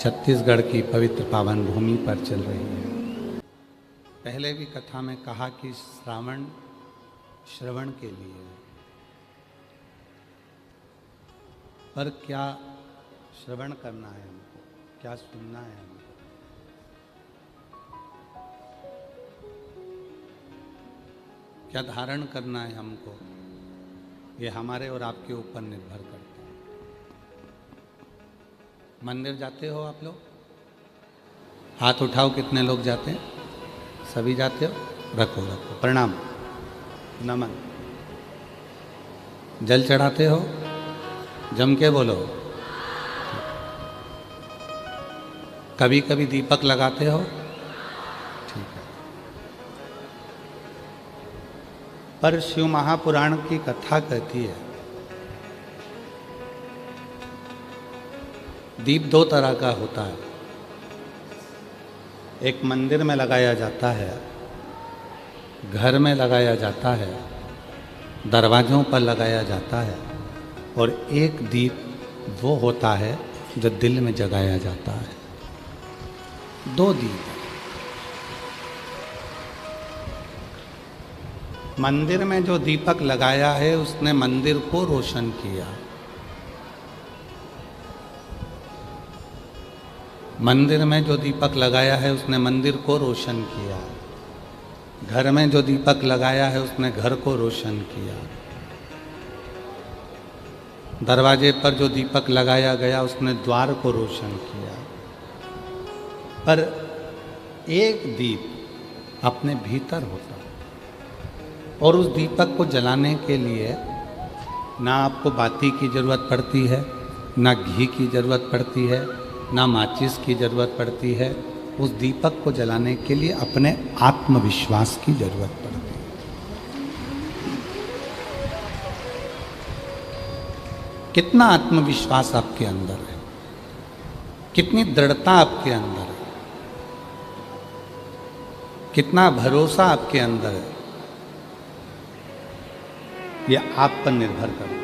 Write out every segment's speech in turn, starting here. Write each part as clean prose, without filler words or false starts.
छत्तीसगढ़ की पवित्र पावन भूमि पर चल रही है। पहले भी कथा में कहा कि श्रावण श्रवण के लिए है, पर क्या श्रवण करना है हमको, क्या सुनना है हमको। क्या धारण करना है हमको, ये हमारे और आपके ऊपर निर्भर करता है। मंदिर जाते हो आप लोग? हाथ उठाओ, कितने लोग जाते हैं? सभी जाते हो? रखो रखो, प्रणाम, नमन। जल चढ़ाते हो? जम के बोलो। कभी कभी दीपक लगाते हो? ठीक है। पर शिव महापुराण की कथा कहती है दीप दो तरह का होता है। एक मंदिर में लगाया जाता है, घर में लगाया जाता है, दरवाज़ों पर लगाया जाता है, और एक दीप वो होता है जो दिल में जगाया जाता है। दो दीप। मंदिर में जो दीपक लगाया है उसने मंदिर को रोशन किया। मंदिर में जो दीपक लगाया है उसने मंदिर को रोशन किया। घर में जो दीपक लगाया है उसने घर को रोशन किया। दरवाजे पर जो दीपक लगाया गया उसने द्वार को रोशन किया। पर एक दीप अपने भीतर होता है, और उस दीपक को जलाने के लिए ना आपको बाती की ज़रूरत पड़ती है, ना घी की ज़रूरत पड़ती है, ना माचिस की ज़रूरत पड़ती है। उस दीपक को जलाने के लिए अपने आत्मविश्वास की ज़रूरत पड़ती है। कितना आत्मविश्वास आपके अंदर है, कितनी दृढ़ता आपके अंदर है, कितना भरोसा आपके अंदर है, यह आप पर निर्भर करता है।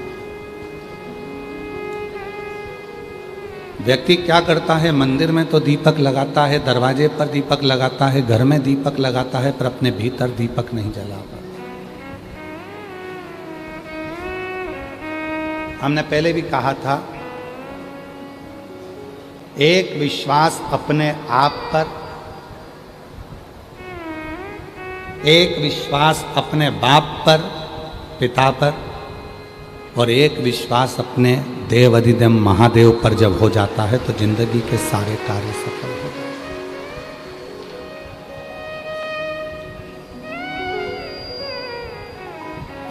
व्यक्ति क्या करता है? मंदिर में तो दीपक लगाता है, दरवाजे पर दीपक लगाता है, घर में दीपक लगाता है, पर अपने भीतर दीपक नहीं जला पाता। हमने पहले भी कहा था, एक विश्वास अपने आप पर, एक विश्वास अपने बाप पर, पिता पर, और एक विश्वास अपने देव अधिदेव महादेव पर जब हो जाता है तो जिंदगी के सारे कार्य सफल हो जाते हैं।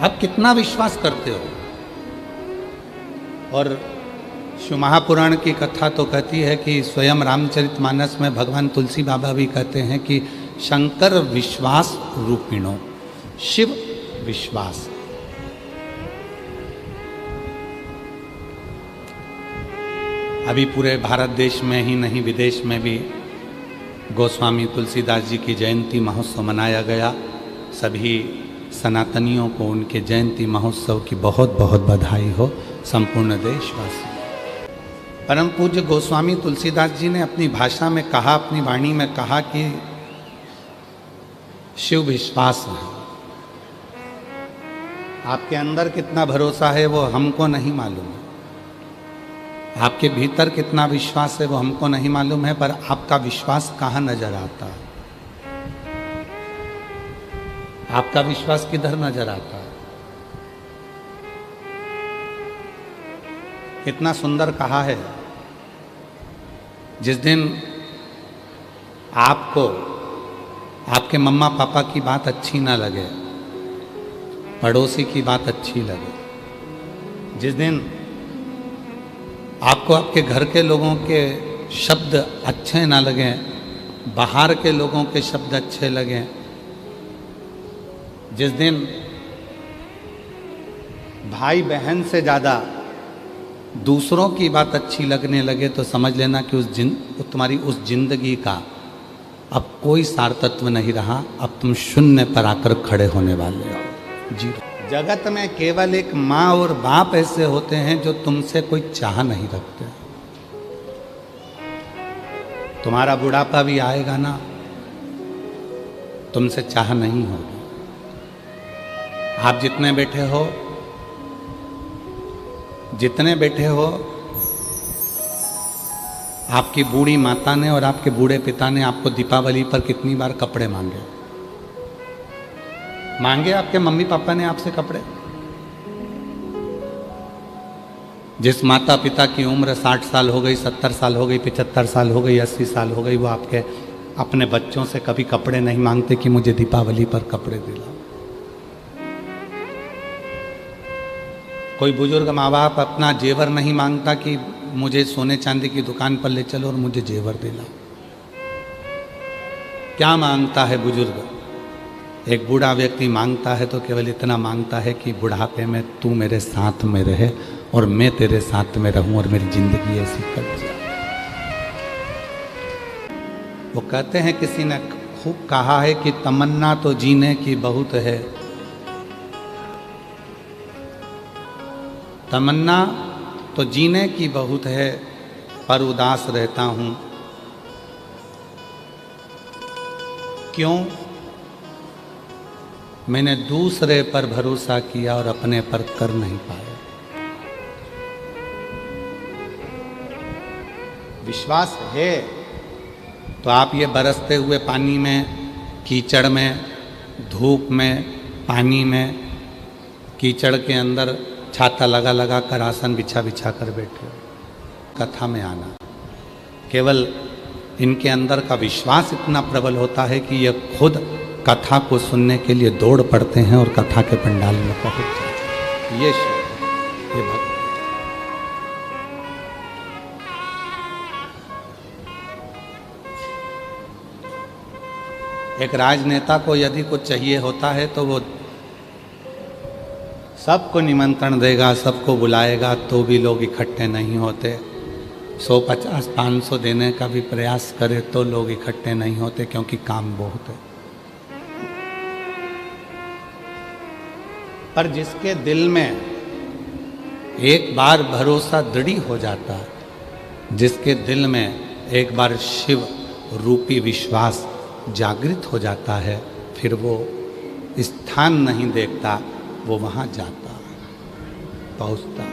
आप कितना विश्वास करते हो? और शिव महापुराण की कथा तो कहती है कि स्वयं रामचरितमानस में भगवान तुलसी बाबा भी कहते हैं कि शंकर विश्वास रूपिणो, शिव विश्वास। अभी पूरे भारत देश में ही नहीं, विदेश में भी गोस्वामी तुलसीदास जी की जयंती महोत्सव मनाया गया। सभी सनातनियों को उनके जयंती महोत्सव की बहुत बहुत बधाई हो, संपूर्ण देशवासी। परम पूज्य गोस्वामी तुलसीदास जी ने अपनी भाषा में कहा, अपनी वाणी में कहा कि शिव विश्वास है। आपके अंदर कितना भरोसा है वो हमको नहीं मालूम है, आपके भीतर कितना विश्वास है वो हमको नहीं मालूम है, पर आपका विश्वास कहाँ नजर आता है? आपका विश्वास किधर नजर आता है? कितना सुंदर कहा है, जिस दिन आपको आपके मम्मा पापा की बात अच्छी ना लगे, पड़ोसी की बात अच्छी लगे, जिस दिन आपको आपके घर के लोगों के शब्द अच्छे ना लगें, बाहर के लोगों के शब्द अच्छे लगें, जिस दिन भाई बहन से ज़्यादा दूसरों की बात अच्छी लगने लगे, तो समझ लेना कि तुम्हारी उस जिंदगी का अब कोई सार तत्व नहीं रहा। अब तुम शून्य पर आकर खड़े होने वाले हो। जी, जगत में केवल एक माँ और बाप ऐसे होते हैं जो तुमसे कोई चाह नहीं रखते। तुम्हारा बुढ़ापा भी आएगा ना, तुमसे चाह नहीं होगी। आप जितने बैठे हो, आपकी बूढ़ी माता ने और आपके बूढ़े पिता ने आपको दीपावली पर कितनी बार कपड़े मांगे आपके मम्मी पापा ने आपसे कपड़े? जिस माता पिता की उम्र 60 साल हो गई, 70 साल हो गई, 75 साल हो गई, 80 साल हो गई, वो आपके अपने बच्चों से कभी कपड़े नहीं मांगते कि मुझे दीपावली पर कपड़े दिलाओ। कोई बुजुर्ग माँ बाप अपना जेवर नहीं मांगता कि मुझे सोने चांदी की दुकान पर ले चलो और मुझे जेवर दिलाओ। क्या मांगता है बुजुर्ग? एक बूढ़ा व्यक्ति मांगता है तो केवल इतना मांगता है कि बुढ़ापे में तू मेरे साथ में रहे और मैं तेरे साथ में रहूं और मेरी जिंदगी ऐसी कट जाए। वो कहते हैं, किसी ने खूब कहा है कि तमन्ना तो जीने की बहुत है, तमन्ना तो जीने की बहुत है, पर उदास रहता हूं। क्यों? मैंने दूसरे पर भरोसा किया और अपने पर कर नहीं पाया। विश्वास है तो आप ये बरसते हुए पानी में, कीचड़ में, धूप में, पानी में, कीचड़ के अंदर छाता लगा लगा कर, आसन बिछा बिछा कर बैठे हो। कथा में आना, केवल इनके अंदर का विश्वास इतना प्रबल होता है कि ये खुद कथा को सुनने के लिए दौड़ पड़ते हैं और कथा के पंडाल में पहुंच जाते हैं। ये भक्त। एक राजनेता को यदि कुछ चाहिए होता है तो वो सबको निमंत्रण देगा, सबको बुलाएगा, तो भी लोग इकट्ठे नहीं होते। 150, 500 देने का भी प्रयास करे तो लोग इकट्ठे नहीं होते, क्योंकि काम बहुत है। पर जिसके दिल में एक बार भरोसा दृढ़ हो जाता है, जिसके दिल में एक बार शिव रूपी विश्वास जागृत हो जाता है, फिर वो स्थान नहीं देखता, वो वहां जाता, पहुंचता,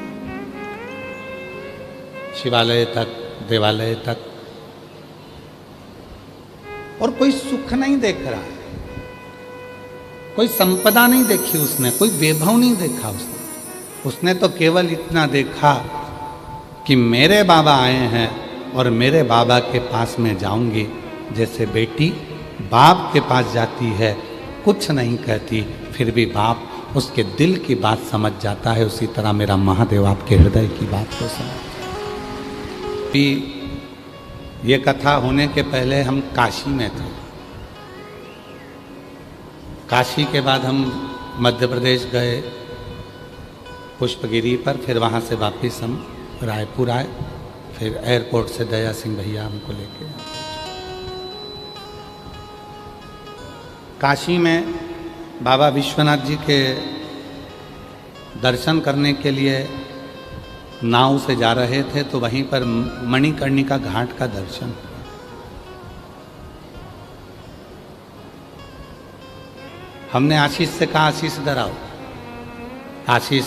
शिवालय तक, देवालय तक। और कोई सुख नहीं देख रहा है, कोई संपदा नहीं देखी उसने, कोई वैभव नहीं देखा उसने तो केवल इतना देखा कि मेरे बाबा आए हैं और मेरे बाबा के पास में जाऊंगी। जैसे बेटी बाप के पास जाती है, कुछ नहीं कहती, फिर भी बाप उसके दिल की बात समझ जाता है, उसी तरह मेरा महादेव आपके हृदय की बात को समझ। ये कथा होने के पहले हम काशी में थे। काशी के बाद हम मध्य प्रदेश गए पुष्पगिरी पर, फिर वहाँ से वापस हम रायपुर आए, फिर एयरपोर्ट से दया सिंह भैया हमको लेके आए। काशी में बाबा विश्वनाथ जी के दर्शन करने के लिए नाव से जा रहे थे, तो वहीं पर मणिकर्णिका घाट का दर्शन हुआ। हमने आशीष से कहा, आशीष इधर आओ। आशीष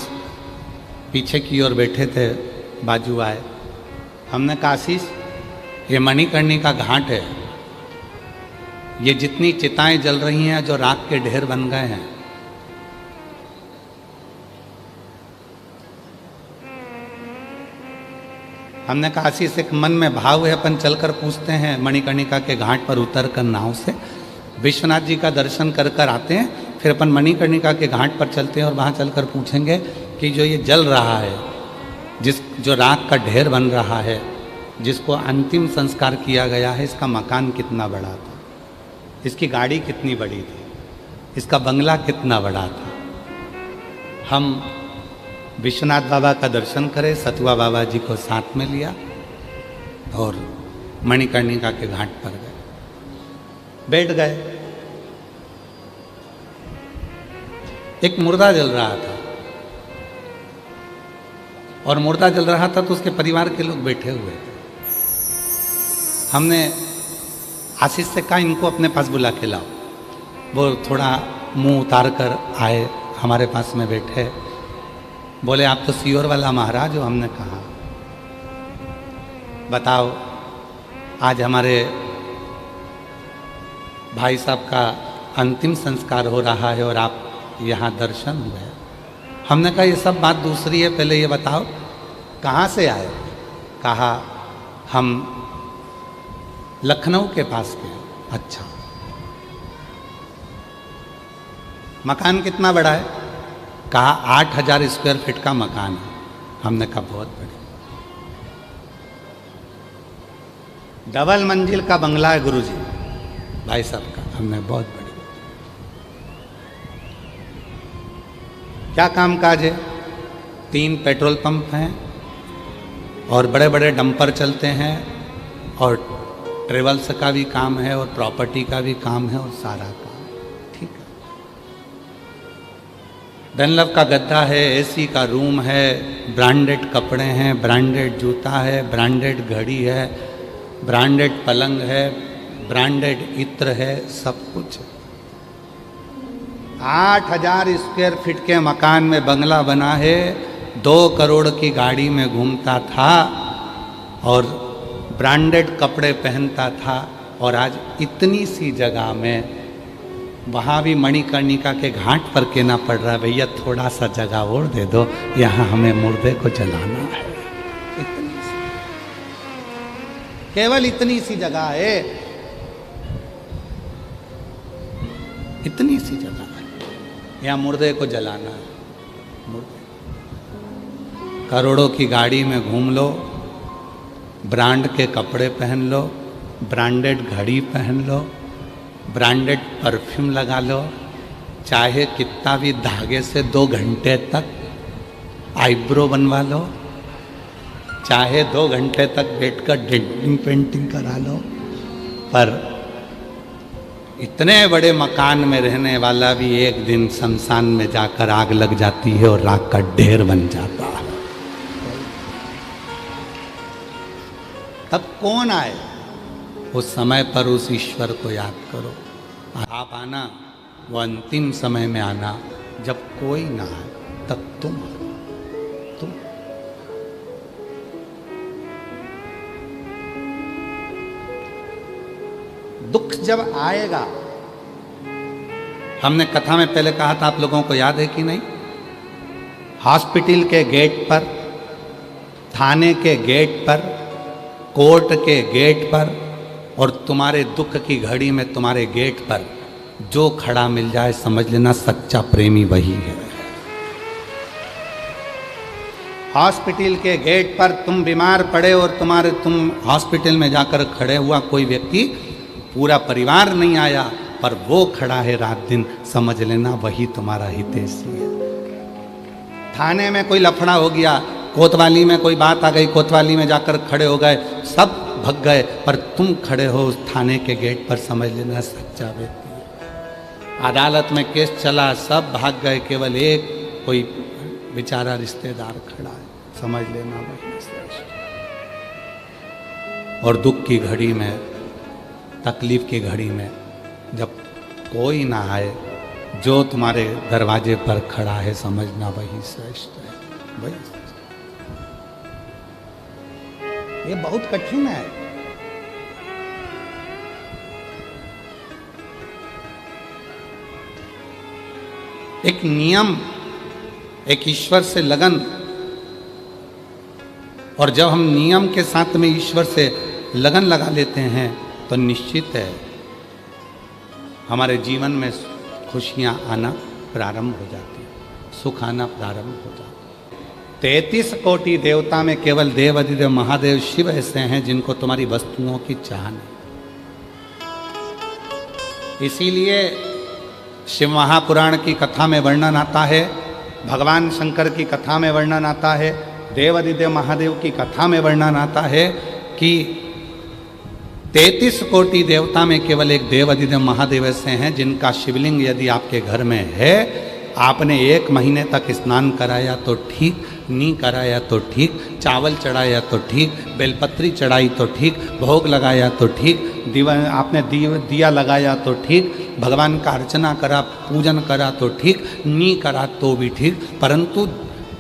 पीछे की ओर बैठे थे, बाजू आए। हमने कहा, आशीष ये मणिकर्णिका घाट है, ये जितनी चिताएं जल रही हैं, जो राख के ढेर बन गए हैं, हमने कहा, आशीष एक मन में भाव है, अपन चलकर पूछते हैं मणिकर्णिका के घाट पर उतर कर नाव से विश्वनाथ जी का दर्शन कर कर आते हैं, फिर अपन मणिकर्णिका के घाट पर चलते हैं और वहाँ चलकर पूछेंगे कि जो ये जल रहा है, जो राख का ढेर बन रहा है, जिसको अंतिम संस्कार किया गया है, इसका मकान कितना बड़ा था, इसकी गाड़ी कितनी बड़ी थी, इसका बंगला कितना बड़ा था। हम विश्वनाथ बाबा का दर्शन करें, सतुआ बाबा जी को साथ में लिया और मणिकर्णिका के घाट पर गए, बैठ गए। एक मुर्दा जल रहा था, और मुर्दा जल रहा था तो उसके परिवार के लोग बैठे हुए थे। हमने आशीष से कहा इनको अपने पास बुला के लाओ। वो थोड़ा मुंह उतार कर आए, हमारे पास में बैठे, बोले आप तो सीहोर वाला महाराज हो। हमने कहा बताओ, आज हमारे भाई साहब का अंतिम संस्कार हो रहा है और आप यहाँ दर्शन हुए। हमने कहा ये सब बात दूसरी है, पहले ये बताओ कहाँ से आए। कहा हम लखनऊ के पास के। अच्छा, मकान कितना बड़ा है? कहा 8,000 स्क्वायर फीट का मकान है। हमने कहा बहुत बड़ा। डबल मंजिल का बंगला है गुरुजी भाई साहब का। हमने बहुत बड़ी। क्या काम काज है? 3 पेट्रोल पंप हैं और बड़े बड़े डंपर चलते हैं और ट्रेवल्स का भी काम है और प्रॉपर्टी का भी काम है और सारा काम। ठीक है। डनलप का गद्दा है, एसी का रूम है, ब्रांडेड कपड़े हैं, ब्रांडेड जूता है, ब्रांडेड घड़ी है, ब्रांडेड पलंग है, ब्रांडेड इत्र है, सब कुछ। 8,000 स्क्वायर फीट के मकान में बंगला बना है, 2 करोड़ की गाड़ी में घूमता था और ब्रांडेड कपड़े पहनता था। और आज इतनी सी जगह में वहाँ भी मणिकर्णिका के घाट पर कहना पड़ रहा है भैया थोड़ा सा जगह और दे दो, यहाँ हमें मुर्दे को जलाना है। इतनी सी, केवल इतनी सी जगह है, इतनी सी जगह है, यहाँ मुर्दे को जलाना है। मुर्दे करोड़ों की गाड़ी में घूम लो, ब्रांड के कपड़े पहन लो, ब्रांडेड घड़ी पहन लो, ब्रांडेड परफ्यूम लगा लो, चाहे कितना भी धागे से 2 घंटे तक आईब्रो बनवा लो, चाहे 2 घंटे तक बैठकर डेंटिंग पेंटिंग करा लो, पर इतने बड़े मकान में रहने वाला भी एक दिन शमशान में जाकर आग लग जाती है और राख का ढेर बन जाता है। तब कौन आए? उस समय पर उस ईश्वर को याद करो। आप आना, वो अंतिम समय में आना जब कोई ना आए, तब तुम दुख जब आएगा। हमने कथा में पहले कहा था, आप लोगों को याद है कि नहीं? हॉस्पिटल के गेट पर, थाने के गेट पर, कोर्ट के गेट पर और तुम्हारे दुख की घड़ी में तुम्हारे गेट पर जो खड़ा मिल जाए समझ लेना सच्चा प्रेमी वही है। हॉस्पिटल के गेट पर तुम बीमार पड़े और तुम हॉस्पिटल में जाकर खड़े हुआ कोई व्यक्ति, पूरा परिवार नहीं आया पर वो खड़ा है रात दिन, समझ लेना वही तुम्हारा हितैषी है। थाने में कोई लफड़ा हो गया, कोतवाली में कोई बात आ गई, कोतवाली में जाकर खड़े हो गए, सब भग गए, पर तुम खड़े हो उस थाने के गेट पर, समझ लेना सच्चा व्यक्ति है। अदालत में केस चला, सब भाग गए, केवल एक कोई बेचारा रिश्तेदार खड़ा है, समझ लेना वही श्रेष्ठ। और दुख की घड़ी में, तकलीफ की घड़ी में जब कोई ना आए, जो तुम्हारे दरवाजे पर खड़ा है समझना वही श्रेष्ठ है, वही। ये बहुत कठिन है। एक नियम, एक ईश्वर से लगन, और जब हम नियम के साथ में ईश्वर से लगन लगा लेते हैं तो निश्चित है हमारे जीवन में खुशियां आना प्रारंभ हो जाती हैं, सुख आना प्रारंभ हो जाता है। 33 कोटि देवता में केवल देवाधिदेव महादेव शिव ऐसे हैं जिनको तुम्हारी वस्तुओं की चाह नहीं। इसीलिए शिव महापुराण की कथा में वर्णन आता है, भगवान शंकर की कथा में वर्णन आता है, देवाधिदेव महादेव की कथा में वर्णन आता है कि 33 कोटि देवता में केवल एक देवाधिदेव महादेव ऐसे हैं जिनका शिवलिंग यदि आपके घर में है, आपने 1 महीने तक स्नान कराया तो ठीक, नहीं कराया तो ठीक, चावल चढ़ाया तो ठीक, बेलपत्री चढ़ाई तो ठीक, भोग लगाया तो ठीक, आपने दिया लगाया तो ठीक, भगवान का अर्चना करा, पूजन करा तो ठीक, नहीं करा तो भी ठीक, परंतु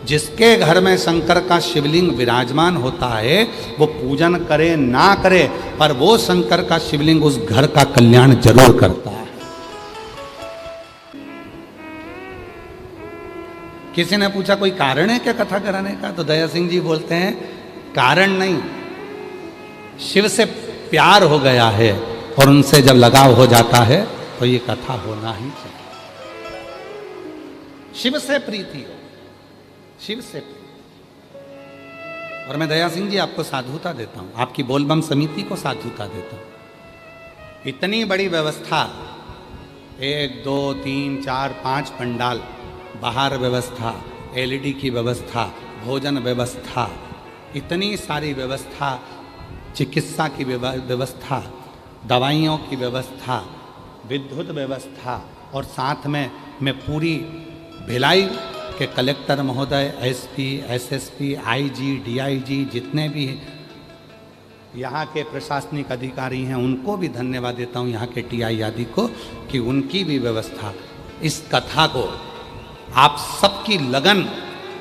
जिसके घर में शंकर का शिवलिंग विराजमान होता है वो पूजन करे ना करे, पर वो शंकर का शिवलिंग उस घर का कल्याण जरूर करता है। किसी ने पूछा कोई कारण है क्या कथा कराने का, तो दया सिंह जी बोलते हैं कारण नहीं, शिव से प्यार हो गया है और उनसे जब लगाव हो जाता है तो ये कथा होना ही चाहिए। शिव से प्रीति हो, शिव से प्रीति। और मैं दया सिंह जी आपको साधुता देता हूं, आपकी बोलबम समिति को साधुता देता हूं। इतनी बड़ी व्यवस्था, 1 2 3 4 5 पंडाल, बाहर व्यवस्था, एलईडी की व्यवस्था, भोजन व्यवस्था, इतनी सारी व्यवस्था, चिकित्सा की व्यवस्था, दवाइयों की व्यवस्था, विद्युत व्यवस्था, और साथ में मैं पूरी भिलाई के कलेक्टर महोदय, एसपी, एसएसपी, आईजी, डीआईजी, जितने भी यहाँ के प्रशासनिक अधिकारी हैं उनको भी धन्यवाद देता हूँ, यहाँ के टीआई आदि को, कि उनकी भी व्यवस्था इस कथा को आप सबकी लगन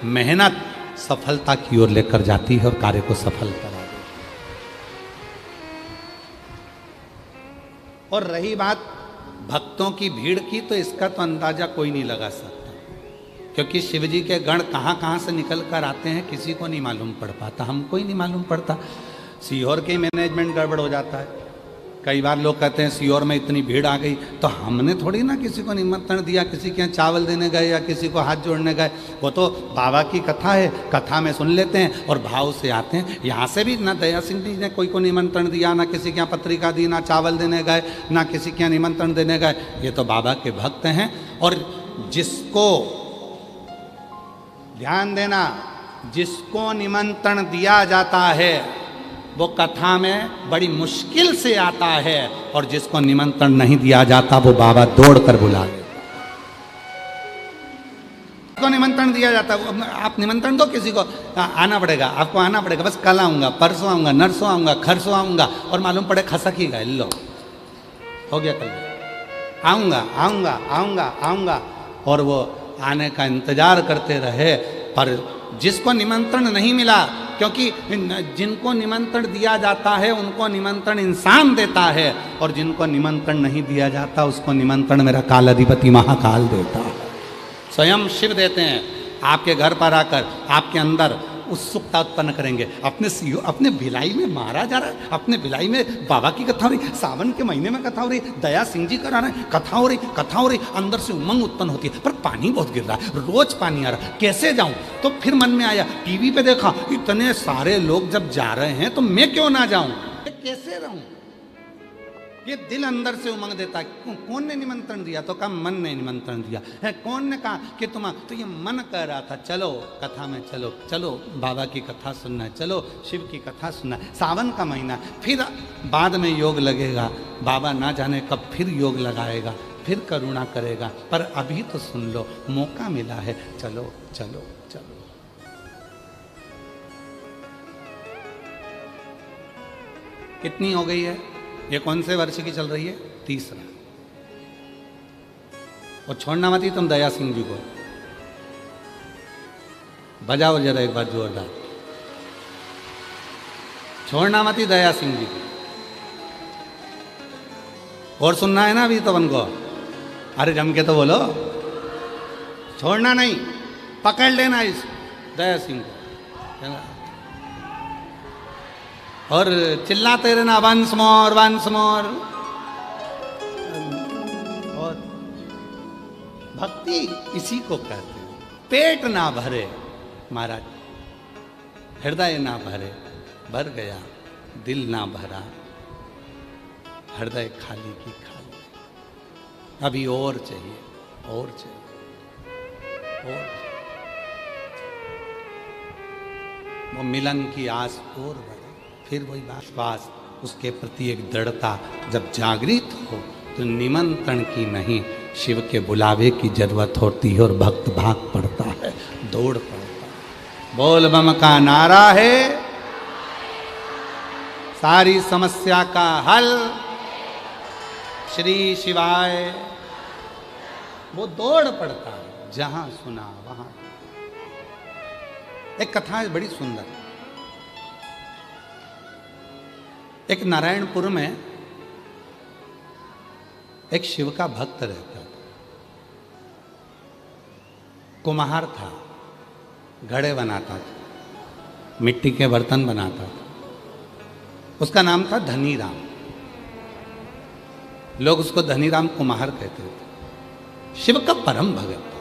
मेहनत सफलता की ओर लेकर जाती है और कार्य को सफल करा देती है। और रही बात भक्तों की भीड़ की, तो इसका तो अंदाजा कोई नहीं लगा सकता, क्योंकि शिव जी के गण कहाँ कहाँ से निकल कर आते हैं किसी को नहीं मालूम पड़ पाता, हमको ही नहीं मालूम पड़ता। सीहोर के मैनेजमेंट गड़बड़ हो जाता है, कई बार लोग कहते हैं सीहोर में इतनी भीड़ आ गई, तो हमने थोड़ी ना किसी को निमंत्रण दिया, किसी के यहाँ चावल देने गए या किसी को हाथ जोड़ने गए, वो तो बाबा की कथा है, कथा में सुन लेते हैं और भाव से आते हैं। यहाँ से भी ना दया सिंह जी ने कोई को निमंत्रण दिया, ना किसी के यहाँ पत्रिका दी, ना चावल देने गए, ना किसी के यहाँ निमंत्रण देने गए, ये तो बाबा के भक्त हैं। और जिसको ध्यान देना, जिसको निमंत्रण दिया जाता है वो कथा में बड़ी मुश्किल से आता है, और जिसको निमंत्रण नहीं दिया जाता वो बाबा दौड़कर बुला लेता। को निमंत्रण दिया जाता, आप निमंत्रण दो किसी को, आना पड़ेगा, आपको आना पड़ेगा, बस कल आऊंगा, परसों आऊंगा, नरसों आऊंगा, खरसों आऊंगा, और मालूम पड़े खसक ही गए, लो हो गया, कल आऊंगा आऊंगा आऊंगा आऊंगा, और वो आने का इंतजार करते रहे। पर जिसको निमंत्रण नहीं मिला, क्योंकि जिनको निमंत्रण दिया जाता है उनको निमंत्रण इंसान देता है, और जिनको निमंत्रण नहीं दिया जाता उसको निमंत्रण मेरा कालाधिपति महाकाल देता है, स्वयं शिव देते हैं। आपके घर पर आकर आपके अंदर उत्सुकता उत्पन्न करेंगे। अपने भिलाई में मारा जा रहा है, अपने भिलाई में बाबा की कथा हो रही, सावन के महीने में कथा हो रही, दया सिंह जी करा रहे हैं, कथा हो रही, अंदर से उमंग उत्पन्न होती है, पर पानी बहुत गिर रहा है, रोज पानी आ रहा है, कैसे जाऊं? तो फिर मन में आया, टीवी पे देखा, इतने सारे लोग जब जा रहे हैं तो मैं क्यों ना जाऊं, कैसे रहूं? ये दिल अंदर से उमंग देता है। कौन ने निमंत्रण दिया? तो कहा मन ने निमंत्रण दिया है। कौन ने कहा कि तुम? तो ये मन कह रहा था चलो कथा में, चलो चलो बाबा की कथा सुनना है, चलो शिव की कथा सुनना है, सावन का महीना, फिर बाद में योग लगेगा, बाबा ना जाने कब फिर योग लगाएगा, फिर करुणा करेगा, पर अभी तो सुन लो, मौका मिला है, चलो चलो चलो। कितनी हो गई है? ये कौन से वर्ष की चल रही है? तीसरा। और छोड़ना मत ही तुम दया सिंह जी को, बजाओ जरा एक बार जोरदार, छोड़ना मत ही दया सिंह जी को। और सुनना है ना अभी तो उनको, अरे जम के तो बोलो, छोड़ना नहीं, पकड़ लेना इस दया सिंह को और चिल्लाते रहना वंस मोर वंस मोर। और भक्ति इसी को कहते हैं। पेट ना भरे महाराज, हृदय ना भरे, भर गया दिल ना भरा, हृदय खाली की खाली, अभी और चाहिए, और चाहिए, और चाहिए। वो मिलन की आस और बढ़े, फिर वही विश्वास, उसके प्रति एक दृढ़ता जब जागृत हो तो निमंत्रण की नहीं, शिव के बुलावे की जरूरत होती है और भक्त भाग पड़ता है, दौड़ पड़ता है। बोल बम का नारा है सारी समस्या का हल, श्री शिवाय। वो दौड़ पड़ता है, जहां सुना वहां। एक कथा है बड़ी सुंदर। एक नारायणपुर में एक शिव का भक्त रहता था। कुम्हार था, घड़े बनाता था, मिट्टी के बर्तन बनाता था। उसका नाम था धनीराम। लोग उसको धनीराम कुम्हार कहते थे। शिव का परम भगत था।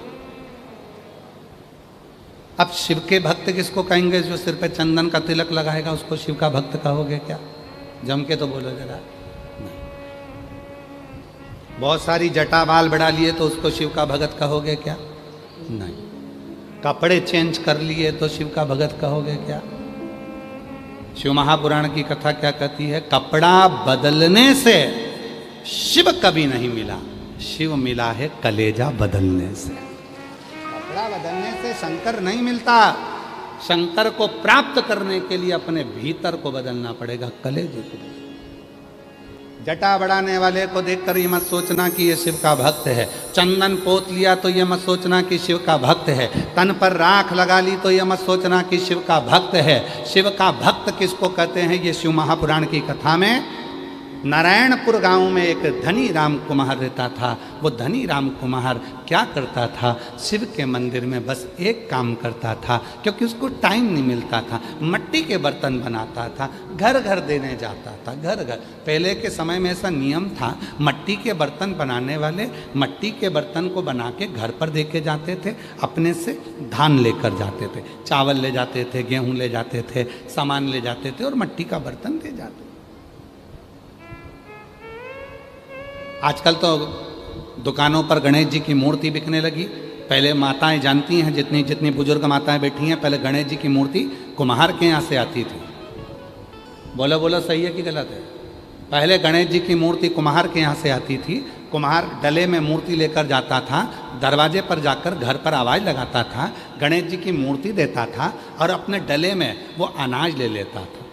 अब शिव के भक्त किसको कहेंगे? जो सिर पे चंदन का तिलक लगाएगा उसको शिव का भक्त कहोगे क्या? जम के तो बोलो जरा। नहीं। बहुत सारी जटा बाल बढ़ा लिए तो उसको शिव का भगत कहोगे क्या? नहीं। कपड़े चेंज कर लिए तो शिव का भगत कहोगे क्या? शिव महापुराण की कथा क्या कहती है? कपड़ा बदलने से शिव कभी नहीं मिला, शिव मिला है कलेजा बदलने से। कपड़ा बदलने से शंकर नहीं मिलता। शंकर को प्राप्त करने के लिए अपने भीतर को बदलना पड़ेगा, कलेजे को। जटा बढ़ाने वाले को देखकर ये मत सोचना कि ये शिव का भक्त है। चंदन पोत लिया तो ये मत सोचना कि शिव का भक्त है। तन पर राख लगा ली तो ये मत सोचना कि शिव का भक्त है। शिव का भक्त किसको कहते हैं? ये शिव महापुराण की कथा में नारायणपुर गांव में एक धनी राम कुम्हार रहता था। वो धनी राम कुम्हार क्या करता था? शिव के मंदिर में बस एक काम करता था, क्योंकि उसको टाइम नहीं मिलता था। मिट्टी के बर्तन बनाता था, घर घर देने जाता था, घर घर। पहले के समय में ऐसा नियम था, मिट्टी के बर्तन बनाने वाले मिट्टी के बर्तन को बना के घर पर दे के जाते थे, अपने से धान लेकर जाते थे, चावल ले जाते थे, गेहूँ ले जाते थे, सामान ले जाते थे और मिट्टी का बर्तन दे जाते थे। आजकल तो दुकानों पर गणेश जी की मूर्ति बिकने लगी। पहले माताएं जानती हैं, जितनी जितनी बुजुर्ग माताएं बैठी हैं, पहले गणेश जी की मूर्ति कुम्हार के यहाँ से आती थी। बोलो बोलो, सही है कि गलत है? पहले गणेश जी की मूर्ति कुम्हार के यहाँ से आती थी। कुम्हार डले में मूर्ति लेकर जाता था, दरवाजे पर जाकर घर पर आवाज़ लगाता था, गणेश जी की मूर्ति देता था और अपने डले में वो अनाज ले लेता था।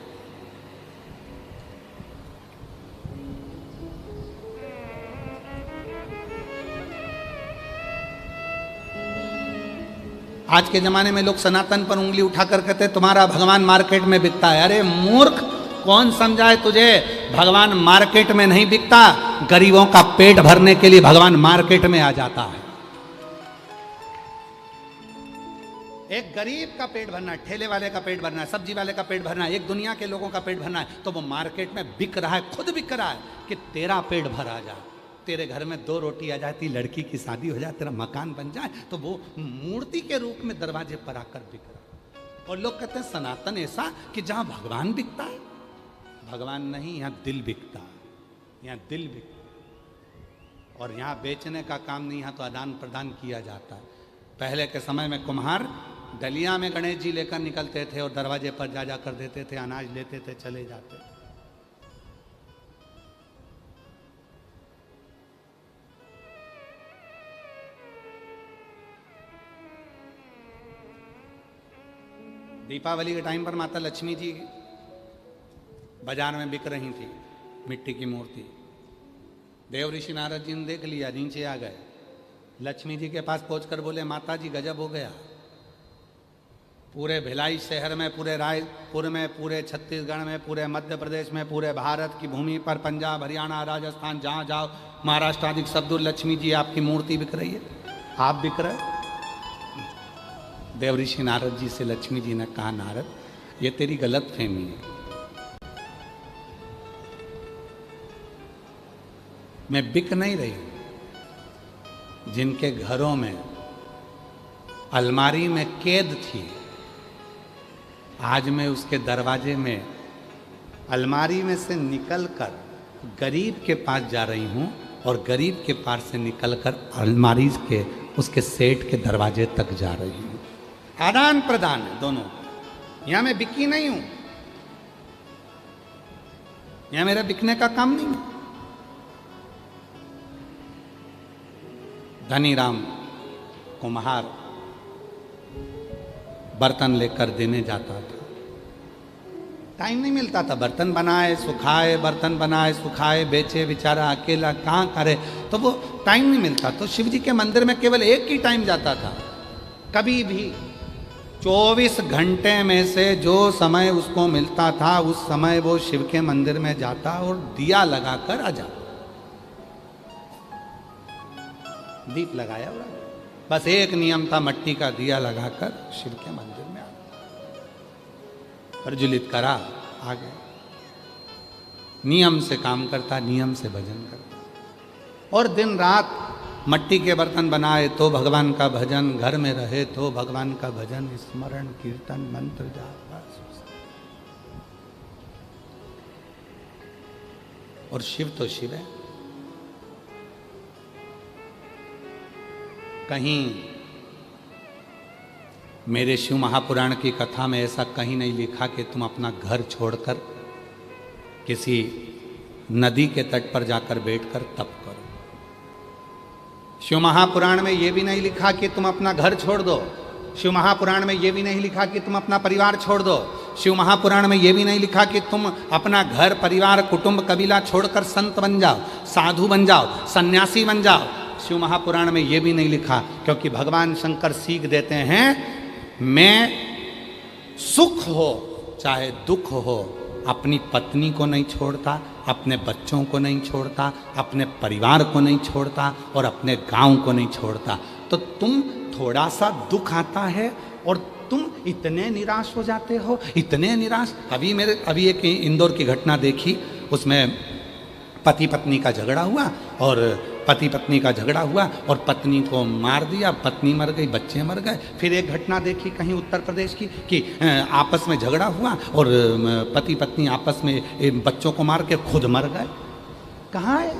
आज के ज़माने में लोग सनातन पर उंगली उठाकर कहते हैं तुम्हारा भगवान मार्केट में बिकता है। अरे मूर्ख, कौन समझाए तुझे? भगवान मार्केट में नहीं बिकता, गरीबों का पेट भरने के लिए भगवान मार्केट में आ जाता है। एक गरीब का पेट भरना है, ठेले वाले का पेट भरना है, सब्जी वाले का पेट भरना है, एक दुनिया के लोगों का पेट भरना है, तो वो मार्केट में बिक रहा है, खुद बिक रहा है कि तेरा पेट भरा जाए, तेरे घर में 2 रोटी आ जाती, लड़की की शादी हो जाए, तेरा मकान बन जाए, तो वो मूर्ति के रूप में दरवाजे पर आकर बिक रहा। और लोग कहते हैं सनातन ऐसा कि जहां भगवान बिकता है। भगवान नहीं, यहाँ दिल बिकता है, यहाँ दिल बिकता। और यहाँ बेचने का काम नहीं, यहाँ तो आदान प्रदान किया जाता है। पहले के समय में कुम्हार डलिया में गणेश जी लेकर निकलते थे और दरवाजे पर जा कर देते थे, अनाज लेते थे, चले जाते थे। दीपावली के टाइम पर माता लक्ष्मी जी बाजार में बिक रही थी, मिट्टी की मूर्ति। देव ऋषि नारद जी ने देख लिया, नीचे आ गए, लक्ष्मी जी के पास पहुंचकर बोले माता जी गजब हो गया। पूरे भिलाई शहर में, पूरे रायपुर में, पूरे छत्तीसगढ़ में, पूरे मध्य प्रदेश में, पूरे भारत की भूमि पर, पंजाब, हरियाणा, राजस्थान, जहाँ जाओ, महाराष्ट्र आदि सब लक्ष्मी जी आपकी मूर्ति बिक रही है, आप बिक रहे। देव ऋषि नारद जी से लक्ष्मी जी ने कहा, नारद ये तेरी गलत फहमी है, मैं बिक नहीं रही हूं। जिनके घरों में अलमारी में कैद थी, आज मैं उसके दरवाजे में अलमारी में से निकलकर गरीब के पास जा रही हूं और गरीब के पास से निकलकर अलमारी के उसके सेठ के दरवाजे तक जा रही हूं। आदान प्रदान है दोनों। यहां मैं बिकी नहीं हूं, यहां मेरा बिकने का काम नहीं। धनीराम कुम्हार बर्तन लेकर देने जाता था। टाइम नहीं मिलता था, बर्तन बनाए सुखाए, बर्तन बनाए सुखाए, बेचे, बेचारा अकेला कहाँ करे, तो वो टाइम नहीं मिलता। तो शिव जी के मंदिर में केवल एक ही टाइम जाता था, कभी भी 24 घंटे में से जो समय उसको मिलता था उस समय वो शिव के मंदिर में जाता और दिया लगाकर आ जाता, दीप लगाया और बस एक नियम था, मट्टी का दिया लगाकर शिव के मंदिर में आ प्रज्वलित करा, आ गए। नियम से काम करता, नियम से भजन करता, और दिन रात मट्टी के बर्तन बनाए तो भगवान का भजन, घर में रहे तो भगवान का भजन, स्मरण, कीर्तन, मंत्र, जाप। और शिव तो शिव है। कहीं मेरे शिव महापुराण की कथा में ऐसा कहीं नहीं लिखा कि तुम अपना घर छोड़कर किसी नदी के तट पर जाकर बैठकर तप करो। शिव महापुराण में यह भी नहीं लिखा कि तुम अपना घर छोड़ दो। शिव महापुराण में यह भी नहीं लिखा कि तुम अपना परिवार छोड़ दो। शिव महापुराण में यह भी नहीं लिखा कि तुम अपना घर, परिवार, कुटुंब, कबीला छोड़कर संत बन जाओ, साधु बन जाओ, सन्यासी बन जाओ। शिव महापुराण में यह भी नहीं लिखा, क्योंकि भगवान शंकर सीख देते हैं, मैं सुख हो चाहे दुख हो अपनी पत्नी को नहीं छोड़ता, अपने बच्चों को नहीं छोड़ता, अपने परिवार को नहीं छोड़ता और अपने गांव को नहीं छोड़ता। तो तुम थोड़ा सा दुख आता है और तुम इतने निराश हो जाते हो, इतने निराश। अभी एक इंदौर की घटना देखी, उसमें पति पत्नी का झगड़ा हुआ और पति पत्नी का झगड़ा हुआ और पत्नी को मार दिया, पत्नी मर गई, बच्चे मर गए। फिर एक घटना देखी कहीं उत्तर प्रदेश की कि आपस में झगड़ा हुआ और पति पत्नी आपस में बच्चों को मार के खुद मर गए। कहाँ है?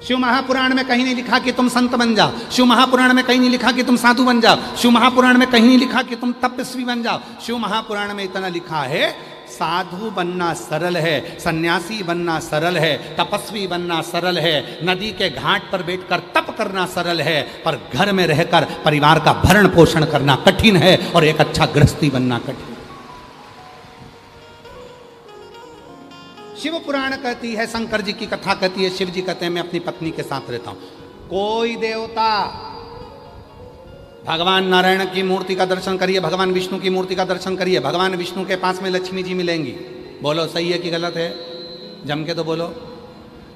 शिव महापुराण में कहीं नहीं लिखा कि तुम संत बन जाओ। शिव महापुराण में कहीं नहीं लिखा कि तुम साधु बन जाओ। शिव महापुराण में कहीं नहीं लिखा कि तुम तपस्वी बन जाओ। शिव महापुराण में इतना लिखा है, साधु बनना सरल है, सन्यासी बनना सरल है, तपस्वी बनना सरल है, नदी के घाट पर बैठकर तप करना सरल है, पर घर में रहकर परिवार का भरण पोषण करना कठिन है और एक अच्छा गृहस्थी बनना कठिन। शिव पुराण कहती है, शंकर जी की कथा कहती है, शिव जी कहते हैं मैं अपनी पत्नी के साथ रहता हूं। कोई देवता, भगवान नारायण की मूर्ति का दर्शन करिए, भगवान विष्णु की मूर्ति का दर्शन करिए, भगवान विष्णु के पास में लक्ष्मी जी मिलेंगी। बोलो सही है कि गलत है? जम के तो बोलो।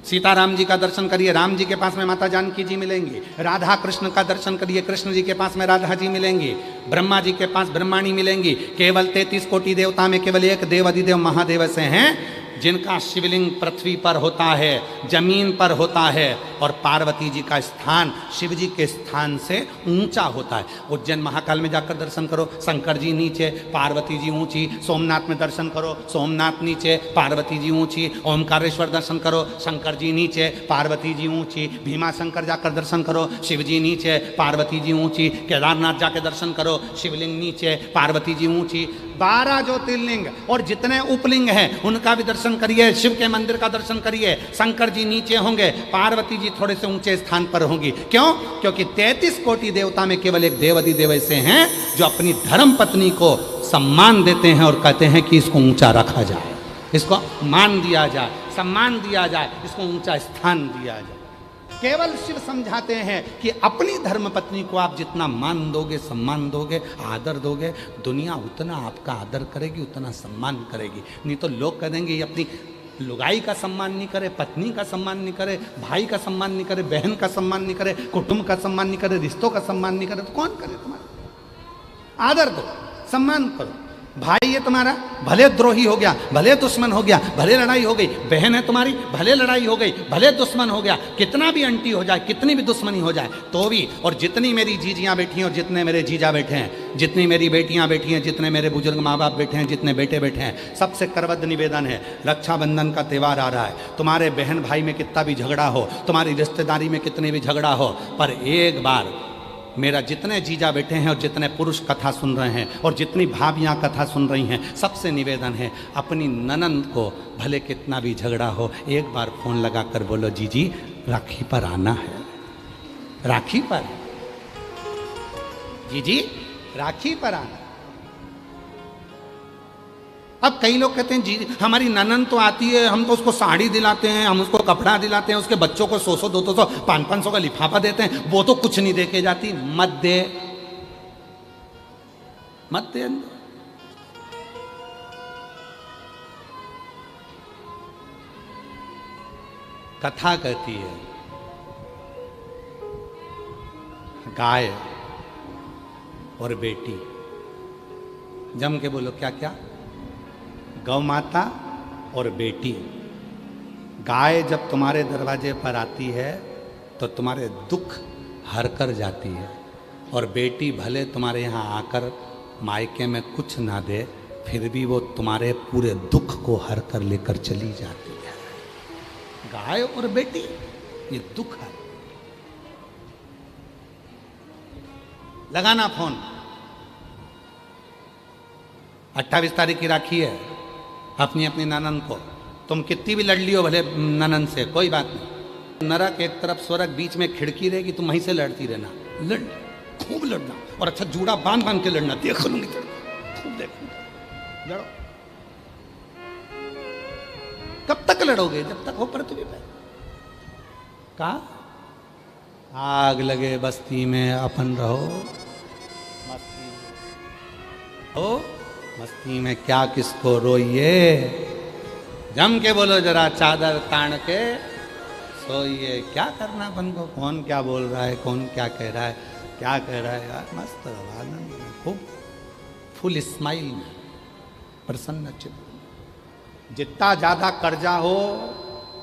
सीताराम जी का दर्शन करिए, राम जी के पास में माता जानकी जी मिलेंगी। राधा कृष्ण का दर्शन करिए, कृष्ण जी के पास में राधा जी मिलेंगी। ब्रह्मा जी के पास ब्रह्माणी मिलेंगी। केवल 33 कोटि देवता में केवल एक देव अधिदेव महादेव से हैं जिनका शिवलिंग पृथ्वी पर होता है, जमीन पर होता है, और पार्वती जी का स्थान शिव जी के स्थान से ऊंचा होता है। उज्जैन महाकाल में जाकर दर्शन करो, शंकर जी नीचे, पार्वती जी ऊंची। सोमनाथ में दर्शन करो, सोमनाथ नीचे, पार्वती जी ऊंची। ओमकारेश्वर दर्शन करो, शंकर जी नीचे, पार्वती जी ऊंची। भीमा शंकर जाकर दर्शन करो, शिव जी नीचे, पार्वती जी ऊंची। केदारनाथ जाकर दर्शन करो, शिवलिंग नीचे, पार्वती जी ऊंची। 12 ज्योतिर्लिंग और जितने उपलिंग हैं उनका भी दर्शन करिए, शिव के मंदिर का दर्शन करिए। शंकर जी नीचे होंगे, पार्वती जी थोड़े से ऊंचे स्थान पर होंगी। क्यों? क्योंकि 33 कोटि देवता में केवल एक देव अधिदेव ऐसे हैं जो अपनी धर्म पत्नी को सम्मान देते हैं और कहते हैं कि इसको ऊंचा रखा जाए, इसको मान दिया जाए, सम्मान दिया जाए, इसको ऊंचा स्थान दिया जाए। केवल शिव समझाते हैं कि अपनी धर्म पत्नी को आप जितना मान दोगे, सम्मान दोगे, आदर दोगे, दुनिया उतना आपका आदर करेगी, उतना सम्मान करेगी। नहीं तो लोग कह देंगे ये अपनी लुगाई का सम्मान नहीं करे, पत्नी का सम्मान नहीं करे, भाई का सम्मान नहीं करे, बहन का सम्मान नहीं करे, कुटुंब का सम्मान नहीं करे, रिश्तों का सम्मान नहीं करे, तो कौन करे? तुम्हारा आदर दो, सम्मान करो। भाई है तुम्हारा, भले द्रोही हो गया, भले दुश्मन हो गया, भले लड़ाई हो गई। बहन है तुम्हारी, भले लड़ाई हो गई, भले दुश्मन हो गया, कितना भी अंटी हो जाए, कितनी भी दुश्मनी हो जाए तो भी। और जितनी मेरी जीजियाँ बैठी हैं और जितने मेरे जीजा बैठे हैं, जितनी मेरी बेटियाँ बैठी हैं, जितने मेरे बुजुर्ग माँ बाप बैठे हैं, जितने बेटे बैठे हैं, सबसे करबद्ध निवेदन है, रक्षाबंधन का त्यौहार आ रहा है। तुम्हारे बहन भाई में कितना भी झगड़ा हो, तुम्हारी रिश्तेदारी में कितने भी झगड़ा हो, पर एक बार मेरा जितने जीजा बैठे हैं और जितने पुरुष कथा सुन रहे हैं और जितनी भाभियाँ कथा सुन रही हैं, सबसे निवेदन है, अपनी ननंद को भले कितना भी झगड़ा हो, एक बार फ़ोन लगा कर बोलो, जीजी राखी पर आना है, राखी पर, जीजी राखी पर आना। अब कई लोग कहते हैं जी हमारी ननन तो आती है, हम तो उसको साड़ी दिलाते हैं, हम उसको कपड़ा दिलाते हैं, उसके बच्चों को 100-100 200 500 का लिफाफा देते हैं, वो तो कुछ नहीं दे के जाती। मत दे, मत दे। कथा कहती है गाय और बेटी, जम के बोलो क्या क्या? गौ माता और बेटी। गाय जब तुम्हारे दरवाजे पर आती है तो तुम्हारे दुख हर कर जाती है, और बेटी भले तुम्हारे यहाँ आकर मायके में कुछ ना दे, फिर भी वो तुम्हारे पूरे दुख को हर कर लेकर चली जाती है। गाय और बेटी, ये दुख है। लगाना फोन, 28 तारीख की राखी है, अपनी अपनी ननन को, तुम कितनी भी लड़ लियो भले ननन से, कोई बात नहीं। नरक एक तरफ, स्वर्ग बीच में खिड़की रहेगी, तुम वहीं से लड़ती रहना, लड़, खूब लड़ना, और अच्छा जूड़ा बांध बांध के लड़ना, देख लूंगी खूब देखो, लड़ो। कब तक लड़ोगे? जब तक हो पृथ्वी पे। कहा आग लगे बस्ती में अपन रहो, मस्ती हो, मस्ती में क्या किसको रोइए, जम के बोलो जरा चादर तान के सोइए। क्या करना अपन को, कौन क्या बोल रहा है, कौन क्या कह रहा है, क्या कह रहा है, यार मस्त रहो, आनंद में, खूब फुल स्माइल में, प्रसन्न चित्त। जितना ज्यादा कर्जा हो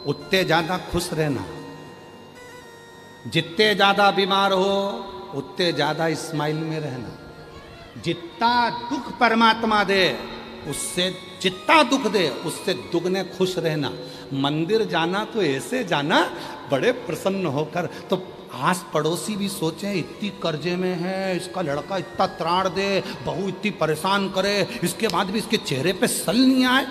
उतने ज्यादा खुश रहना, जितने ज्यादा बीमार हो उतने ज्यादा स्माइल में रहना, जितना दुख परमात्मा दे उससे, जितना दुख दे उससे दुगने खुश रहना। मंदिर जाना तो ऐसे जाना बड़े प्रसन्न होकर, तो आस पड़ोसी भी सोचें इतनी कर्जे में है, इसका लड़का इतना त्राण दे, बहू इतनी परेशान करे, इसके बाद भी इसके चेहरे पे सल नहीं आए।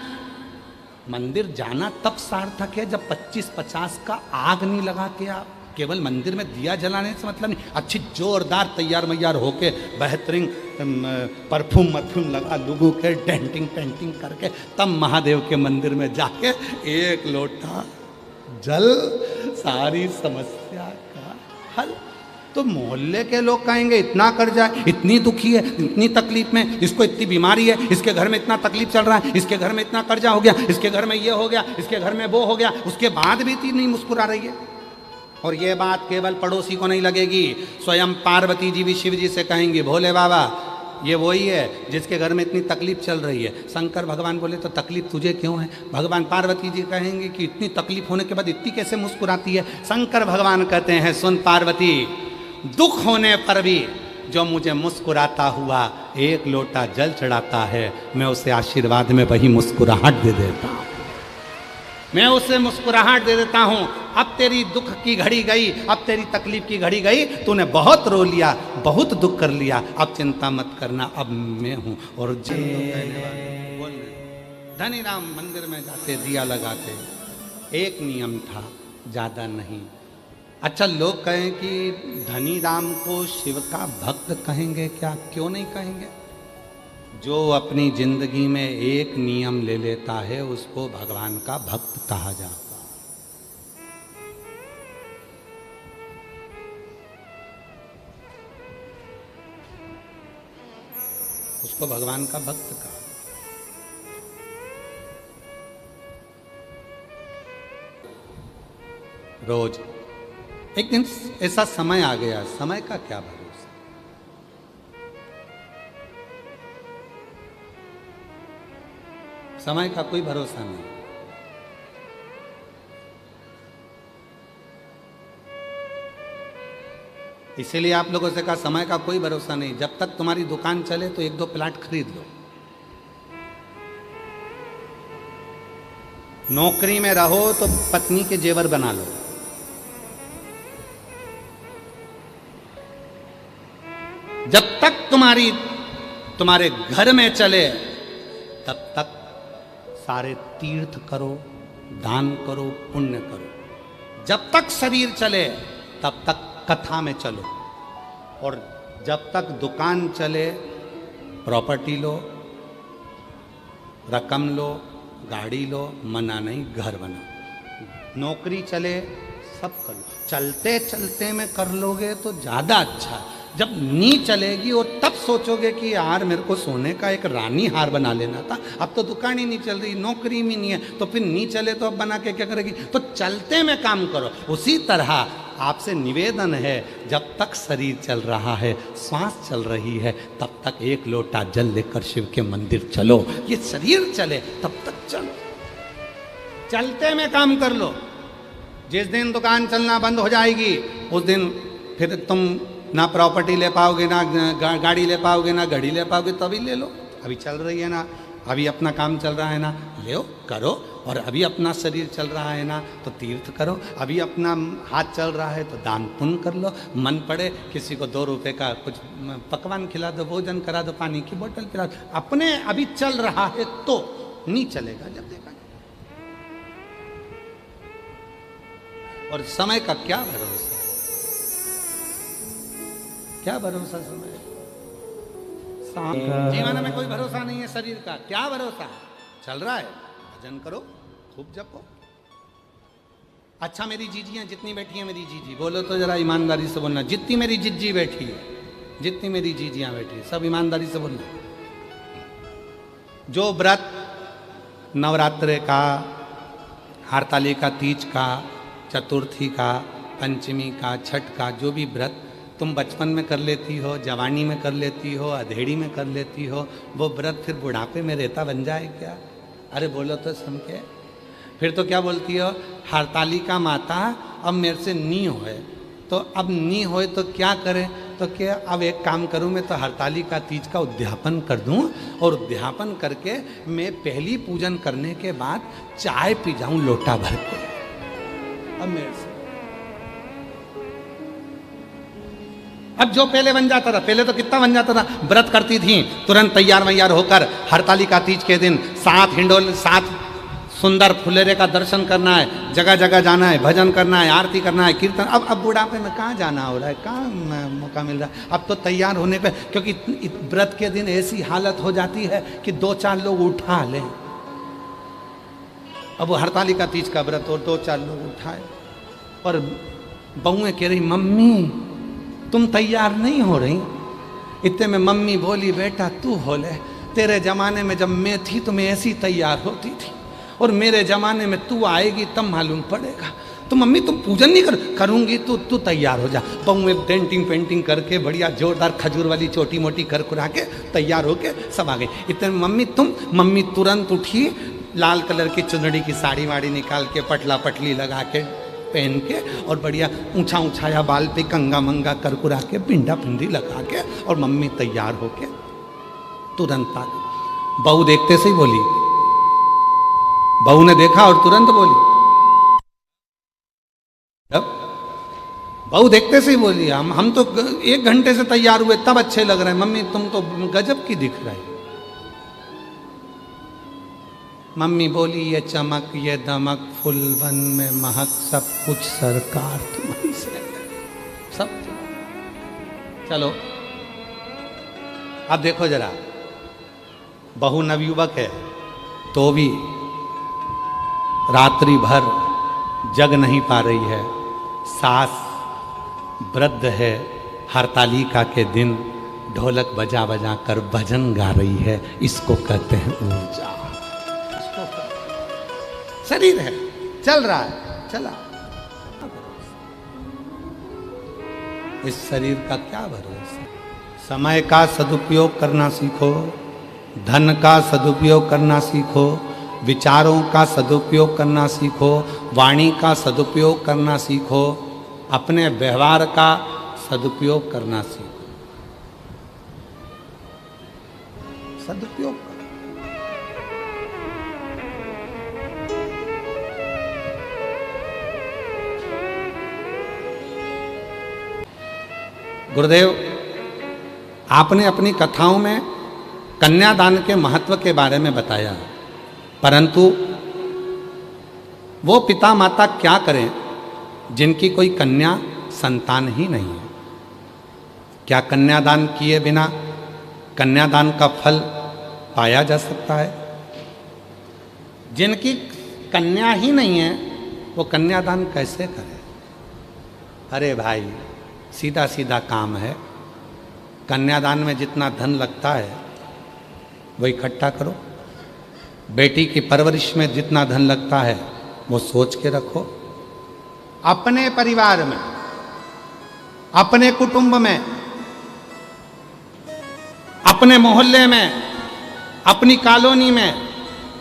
मंदिर जाना तब सार्थक है जब 25-50 का आग नहीं लगा के आप, केवल मंदिर में दिया जलाने से मतलब नहीं, अच्छी जोरदार तैयार मैयार होके बेहतरीन परफ्यूम मरफ्यूम लगा लोगों के डेंटिंग पेंटिंग करके तब महादेव के मंदिर में जाके एक लोटा जल, सारी समस्या का हल। तो मोहल्ले के लोग कहेंगे इतना कर्जा है, इतनी दुखी है, इतनी तकलीफ में, इसको इतनी बीमारी है, इसके घर में इतना तकलीफ चल रहा है, इसके घर में इतना कर्जा हो गया, इसके घर में ये हो गया, इसके घर में वो हो गया, उसके बाद भी इतनी नहीं मुस्कुरा रही है। और ये बात केवल पड़ोसी को नहीं लगेगी, स्वयं पार्वती जी भी शिव जी से कहेंगे भोले बाबा ये वही है जिसके घर में इतनी तकलीफ चल रही है। शंकर भगवान बोले तो तकलीफ तुझे क्यों है? भगवान पार्वती जी कहेंगे कि इतनी तकलीफ होने के बाद इतनी कैसे मुस्कुराती है? शंकर भगवान कहते हैं सुन पार्वती, दुख होने पर भी जो मुझे मुस्कुराता हुआ एक लोटा जल चढ़ाता है, मैं उसे आशीर्वाद में वही मुस्कुराहट दे देता हूँ, मैं उसे मुस्कुराहट दे देता हूँ। अब तेरी दुख की घड़ी गई, अब तेरी तकलीफ की घड़ी गई, तूने बहुत रो लिया, बहुत दुख कर लिया, अब चिंता मत करना, अब मैं हूँ। और धनी राम मंदिर में जाते दिया लगाते, एक नियम था, ज़्यादा नहीं। अच्छा लोग कहें कि धनी राम को शिव का भक्त कहेंगे क्या? क्यों नहीं कहेंगे? जो अपनी जिंदगी में एक नियम ले लेता है उसको भगवान का भक्त कहा जाता है। उसको भगवान का भक्त कहा। रोज एक दिन ऐसा समय आ गया, समय का क्या भरोसा, समय का कोई भरोसा नहीं। इसीलिए आप लोगों से कहा समय का कोई भरोसा नहीं। जब तक तुम्हारी दुकान चले तो 1-2 प्लाट खरीद लो, नौकरी में रहो तो पत्नी के जेवर बना लो, जब तक तुम्हारे घर में चले तब तक सारे तीर्थ करो, दान करो, पुण्य करो। जब तक शरीर चले तब तक कथा में चलो, और जब तक दुकान चले प्रॉपर्टी लो, रकम लो, गाड़ी लो, मना नहीं, घर बनाओ, नौकरी चले, सब कर लो। चलते चलते में कर लोगे तो ज़्यादा अच्छा। जब नी चलेगी और तब सोचोगे कि यार मेरे को सोने का एक रानी हार बना लेना था, अब तो दुकान ही नहीं चल रही, नौकरी भी नहीं है, तो फिर नी चले तो अब बना के क्या करेगी? तो चलते में काम करो। उसी तरह आपसे निवेदन है, जब तक शरीर चल रहा है, सांस चल रही है, तब तक एक लोटा जल लेकर शिव के मंदिर चलो। ये शरीर चले तब तक चलो, चलते में काम कर लो। जिस दिन दुकान चलना बंद हो जाएगी उस दिन फिर तुम ना प्रॉपर्टी ले पाओगे, ना गाड़ी ले पाओगे, ना घड़ी ले पाओगे। तभी ले लो, अभी चल रही है ना, अभी अपना काम चल रहा है ना, ले करो। और अभी अपना शरीर चल रहा है ना, तो तीर्थ करो। अभी अपना हाथ चल रहा है तो दान पुण्य कर लो। मन पड़े किसी को 2 रुपए का कुछ पकवान खिला दो, भोजन करा दो, पानी की बोतल पिला दो। अपने अभी चल रहा है तो नहीं चलेगा जब देखा। और समय का क्या भरोसा, क्या भरोसा समय? जीवन में कोई भरोसा नहीं है शरीर का, क्या भरोसा? चल रहा है, भजन करो, खूब जपो। अच्छा मेरी जीजियां जितनी बैठी हैं, मेरी जीजी बोलो तो जरा ईमानदारी से बोलना, जितनी मेरी जिज्जी बैठी है, जितनी मेरी जीजियां बैठी है, सब ईमानदारी से बोलना। जो व्रत नवरात्रे का, हरतालिका तीज का, चतुर्थी का, पंचमी का, छठ का, जो भी व्रत तुम बचपन में कर लेती हो, जवानी में कर लेती हो, अधेड़ी में कर लेती हो, वो व्रत फिर बुढ़ापे में रेता बन जाए क्या? अरे बोलो तो सुन के। फिर तो क्या बोलती हो, हरतालिका माता अब मेरे से नी होए, तो अब नी होए तो क्या करें? तो क्या अब एक काम करूं, मैं तो हरतालिका तीज का उद्यापन कर दूं, और उद्यापन करके मैं पहली पूजन करने के बाद चाय पी जाऊं लोटा भर के। अब मेरे से अब जो पहले बन जाता था, पहले तो कितना बन जाता था, व्रत करती थी तुरंत तैयार वैयार होकर हरतालिका तीज के दिन 7 हिंडोल 7 सुंदर फुलेरे का दर्शन करना है, जगह जगह जाना है, भजन करना है, आरती करना है, कीर्तन। अब बुढ़ापे में कहाँ जाना हो रहा है, कहाँ मौका मिल रहा है? अब तो तैयार होने पे, क्योंकि व्रत के दिन ऐसी हालत हो जाती है कि 2-4 लोग उठा लें। अब वो हरतालिका तीज का व्रत और 2-4 लोग उठाए, और बहुएं कह रही मम्मी तुम तैयार नहीं हो रही। इतने में मम्मी बोली बेटा तू हो ले, तेरे जमाने में जब मैं थी तो मैं ऐसी तैयार होती थी, और मेरे जमाने में तू आएगी तब मालूम पड़ेगा। तो मम्मी तुम पूजन नहीं करूंगी, तू तैयार हो जा। बहु में डेंटिंग पेंटिंग करके बढ़िया जोरदार खजूर वाली छोटी मोटी कर कुरा के तैयार होके सब आ गई। इतने में मम्मी तुरंत उठी, लाल कलर की चुनड़ी की साड़ी वाड़ी निकाल के पटला पटली लगा के पहन के, और बढ़िया ऊंचा ऊंचाया बाल पे कंगा मंगा करकुरा के पिंडा पिंडी लगा के, और मम्मी तैयार होके तुरंत आ गई। बहू देखते से ही बोली, बहू ने देखा और तुरंत बोली, बहू देखते से ही बोली हम तो 1 घंटे से तैयार हुए तब अच्छे लग रहे हैं, मम्मी तुम तो गजब की दिख रही। मम्मी बोली ये चमक ये दमक फूलवन में महक सब कुछ सरकार तुम्हारी से सब। चलो अब देखो जरा, बहू नवयुवक है तो भी रात्रि भर जग नहीं पा रही है, सास वृद्ध है, हरतालिका के दिन ढोलक बजा बजा कर भजन गा रही है। इसको कहते हैं ऊर्जा। शरीर है, चल रहा है, चला। इस शरीर का क्या भरोसा? समय का सदुपयोग करना सीखो, धन का सदुपयोग करना सीखो, विचारों का सदुपयोग करना सीखो, वाणी का सदुपयोग करना सीखो, अपने व्यवहार का सदुपयोग करना सीखो। सदुपयोग करो। गुरुदेव आपने अपनी कथाओं में कन्यादान के महत्व के बारे में बताया, परंतु वो पिता माता क्या करें जिनकी कोई कन्या संतान ही नहीं है? क्या कन्यादान किए बिना कन्यादान का फल पाया जा सकता है? जिनकी कन्या ही नहीं है वो कन्यादान कैसे करे? अरे भाई, सीधा सीधा काम है। कन्यादान में जितना धन लगता है वो इकट्ठा करो। बेटी की परवरिश में जितना धन लगता है वो सोच के रखो। अपने परिवार में, अपने कुटुंब में, अपने मोहल्ले में, अपनी कॉलोनी में,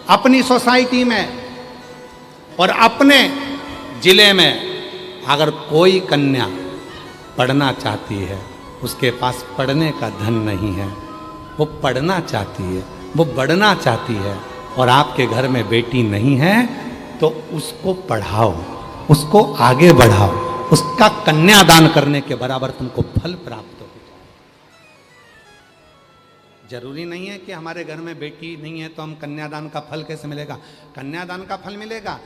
अपनी सोसाइटी में और अपने जिले में अगर कोई कन्या पढ़ना चाहती है, उसके पास पढ़ने का धन नहीं है, वो पढ़ना चाहती है, वो बढ़ना चाहती है और आपके घर में बेटी नहीं है, तो उसको पढ़ाओ, उसको आगे बढ़ाओ। उसका कन्यादान करने के बराबर तुमको फल प्राप्त हो। जरूरी नहीं है कि हमारे घर में बेटी नहीं है तो हम कन्यादान का फल कैसे मिलेगा? कन्यादान का फल मिलेगा।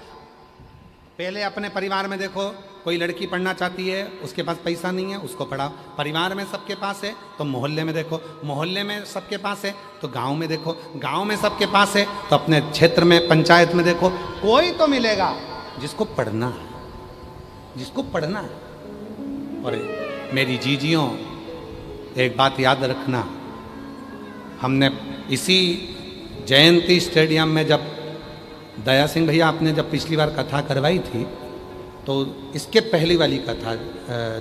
पहले अपने परिवार में देखो, कोई लड़की पढ़ना चाहती है, उसके पास पैसा नहीं है, उसको पढ़ाओ। परिवार में सबके पास है तो मोहल्ले में देखो, मोहल्ले में सबके पास है तो गांव में देखो, गांव में सबके पास है तो अपने क्षेत्र में, पंचायत में देखो। कोई तो मिलेगा जिसको पढ़ना है, जिसको पढ़ना है। और मेरी जीजियों, एक बात याद रखना, हमने इसी जयंती स्टेडियम में जब दया सिंह भैया आपने जब पिछली बार कथा करवाई थी, तो इसके पहली वाली कथा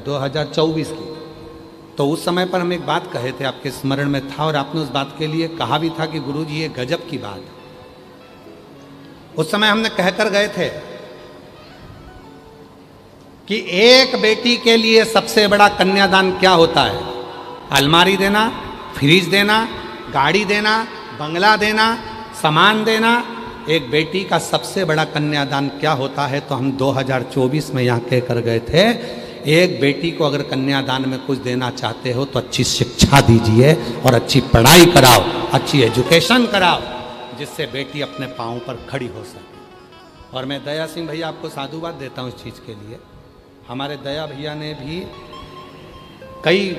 2024 की, तो उस समय पर हम एक बात कहे थे, आपके स्मरण में था और आपने उस बात के लिए कहा भी था कि गुरुजी ये गजब की बात है। उस समय हमने कहकर गए थे कि एक बेटी के लिए सबसे बड़ा कन्यादान क्या होता है? अलमारी देना, फ्रिज देना, गाड़ी देना, बंगला देना, सामान देना। एक बेटी का सबसे बड़ा कन्यादान क्या होता है? तो हम 2024 में यहाँ कहकर गए थे, एक बेटी को अगर कन्यादान में कुछ देना चाहते हो तो अच्छी शिक्षा दीजिए और अच्छी पढ़ाई कराओ, अच्छी एजुकेशन कराओ, जिससे बेटी अपने पाँव पर खड़ी हो सके। और मैं दया सिंह भैया आपको साधुवाद देता हूँ इस चीज़ के लिए। हमारे दया भैया ने भी कई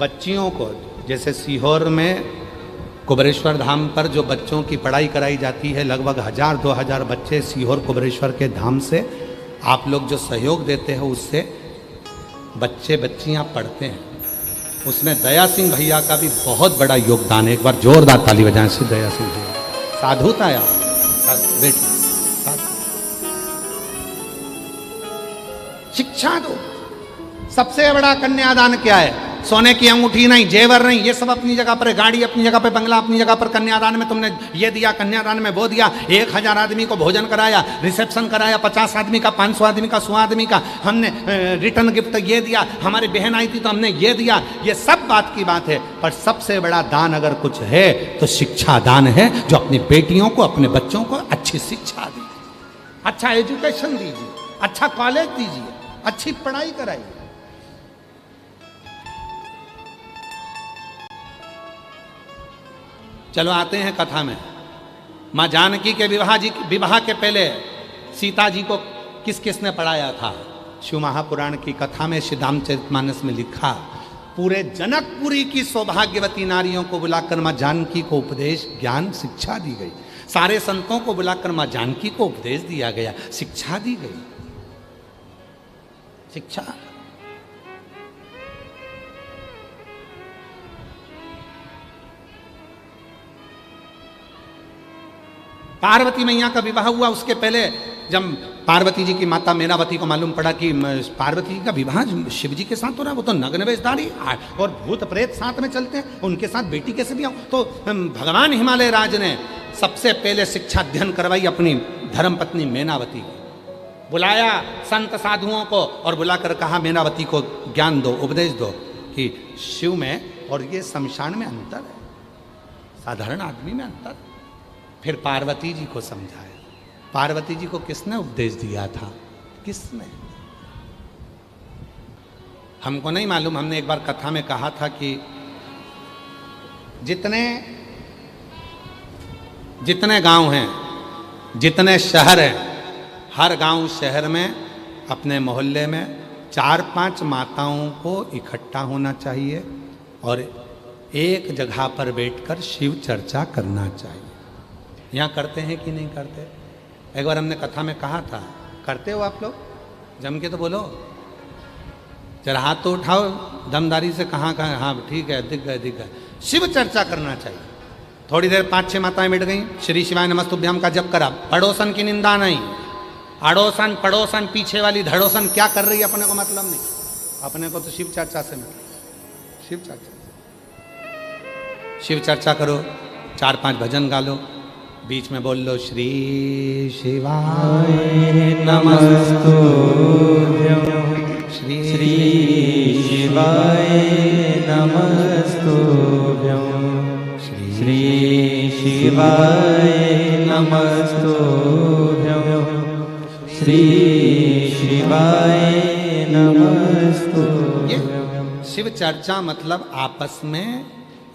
बच्चियों को, जैसे सीहोर में कुबरेश्वर धाम पर जो बच्चों की पढ़ाई कराई जाती है, लगभग 1000-2000 बच्चे सीहोर कुबरेश्वर के धाम से आप लोग जो सहयोग देते हो उससे बच्चे बच्चियां पढ़ते हैं। उसमें दया सिंह भैया का भी बहुत बड़ा योगदान है। एक बार जोरदार ताली बजाएं श्री दया सिंह भैया। साधुता है बेटी, शिक्षा दो। सबसे बड़ा कन्यादान क्या है? सोने की अंगूठी नहीं, जेवर नहीं, ये सब अपनी जगह पर है, गाड़ी अपनी जगह पर, बंगला अपनी जगह पर। कन्यादान में तुमने ये दिया, कन्यादान में वो दिया, 1000 आदमी को भोजन कराया, रिसेप्शन कराया, 50 आदमी का, 500 आदमी का, 100 आदमी का, हमने रिटर्न गिफ्ट ये दिया, हमारी बहन आई थी तो हमने ये दिया। ये सब बात की बात है, पर सबसे बड़ा दान अगर कुछ है तो शिक्षा दान है, जो अपनी बेटियों को, अपने बच्चों को अच्छी शिक्षा दीजिए, अच्छा एजुकेशन दीजिए, अच्छा कॉलेज दीजिए, अच्छी पढ़ाई कराइए। चलो आते हैं कथा में। माँ जानकी के विवाह के पहले सीता जी को किस किसने पढ़ाया था? शिव महापुराण की कथा में, श्री रामचरितमानस में लिखा, पूरे जनकपुरी की सौभाग्यवती नारियों को बुलाकर माँ जानकी को उपदेश, ज्ञान, शिक्षा दी गई। सारे संतों को बुलाकर माँ जानकी को उपदेश दिया गया, शिक्षा दी गई। शिक्षा। पार्वती मैया का विवाह हुआ, उसके पहले जब पार्वती जी की माता मेनावती को मालूम पड़ा कि पार्वती जी का विवाह शिव जी के साथ हो रहा है, वो तो नग्न वेशधारी और भूत प्रेत साथ में चलते हैं, उनके साथ बेटी कैसे भी आओ? तो भगवान हिमालय राज ने सबसे पहले शिक्षा अध्ययन करवाई अपनी धर्मपत्नी मेनावती को। बुलाया संत साधुओं को और बुलाकर कहा, मेनावती को ज्ञान दो, उपदेश दो कि शिव में और ये शमशान में अंतर है, साधारण आदमी में अंतर। फिर पार्वती जी को समझाया। पार्वती जी को किसने उपदेश दिया था? किसने? हमको नहीं मालूम। हमने एक बार कथा में कहा था कि जितने गांव हैं, जितने शहर हैं, हर गांव शहर में, अपने मोहल्ले में 4-5 माताओं को इकट्ठा होना चाहिए और एक जगह पर बैठकर शिव चर्चा करना चाहिए। यहाँ करते हैं कि नहीं करते? एक बार हमने कथा में कहा था, करते हो आप लोग? जम के तो बोलो, जरा हाथ तो उठाओ दमदारी से, कहाँ कहाँ, हाँ ठीक है, दिख गए। शिव चर्चा करना चाहिए। थोड़ी देर 5-6 माताएं मिट गई, श्री शिवाय नमस्तुभ्यम का जप करा, पड़ोसन की निंदा नहीं, अड़ोसन पड़ोसन पीछे वाली धड़ोसन क्या कर रही है अपने को मतलब नहीं, अपने को तो शिव चर्चा से मतलब, शिव चर्चा, शिव चर्चा करो, 4-5 भजन गा लो, बीच में बोल लो श्री शिवाय नमस्तुभ्यं, श्री शिवाय नमस्तुभ्यं, श्री शिवाय नमस्तुभ्यं, श्री शिवाय नमस्तुभ्यं। शिव चर्चा मतलब आपस में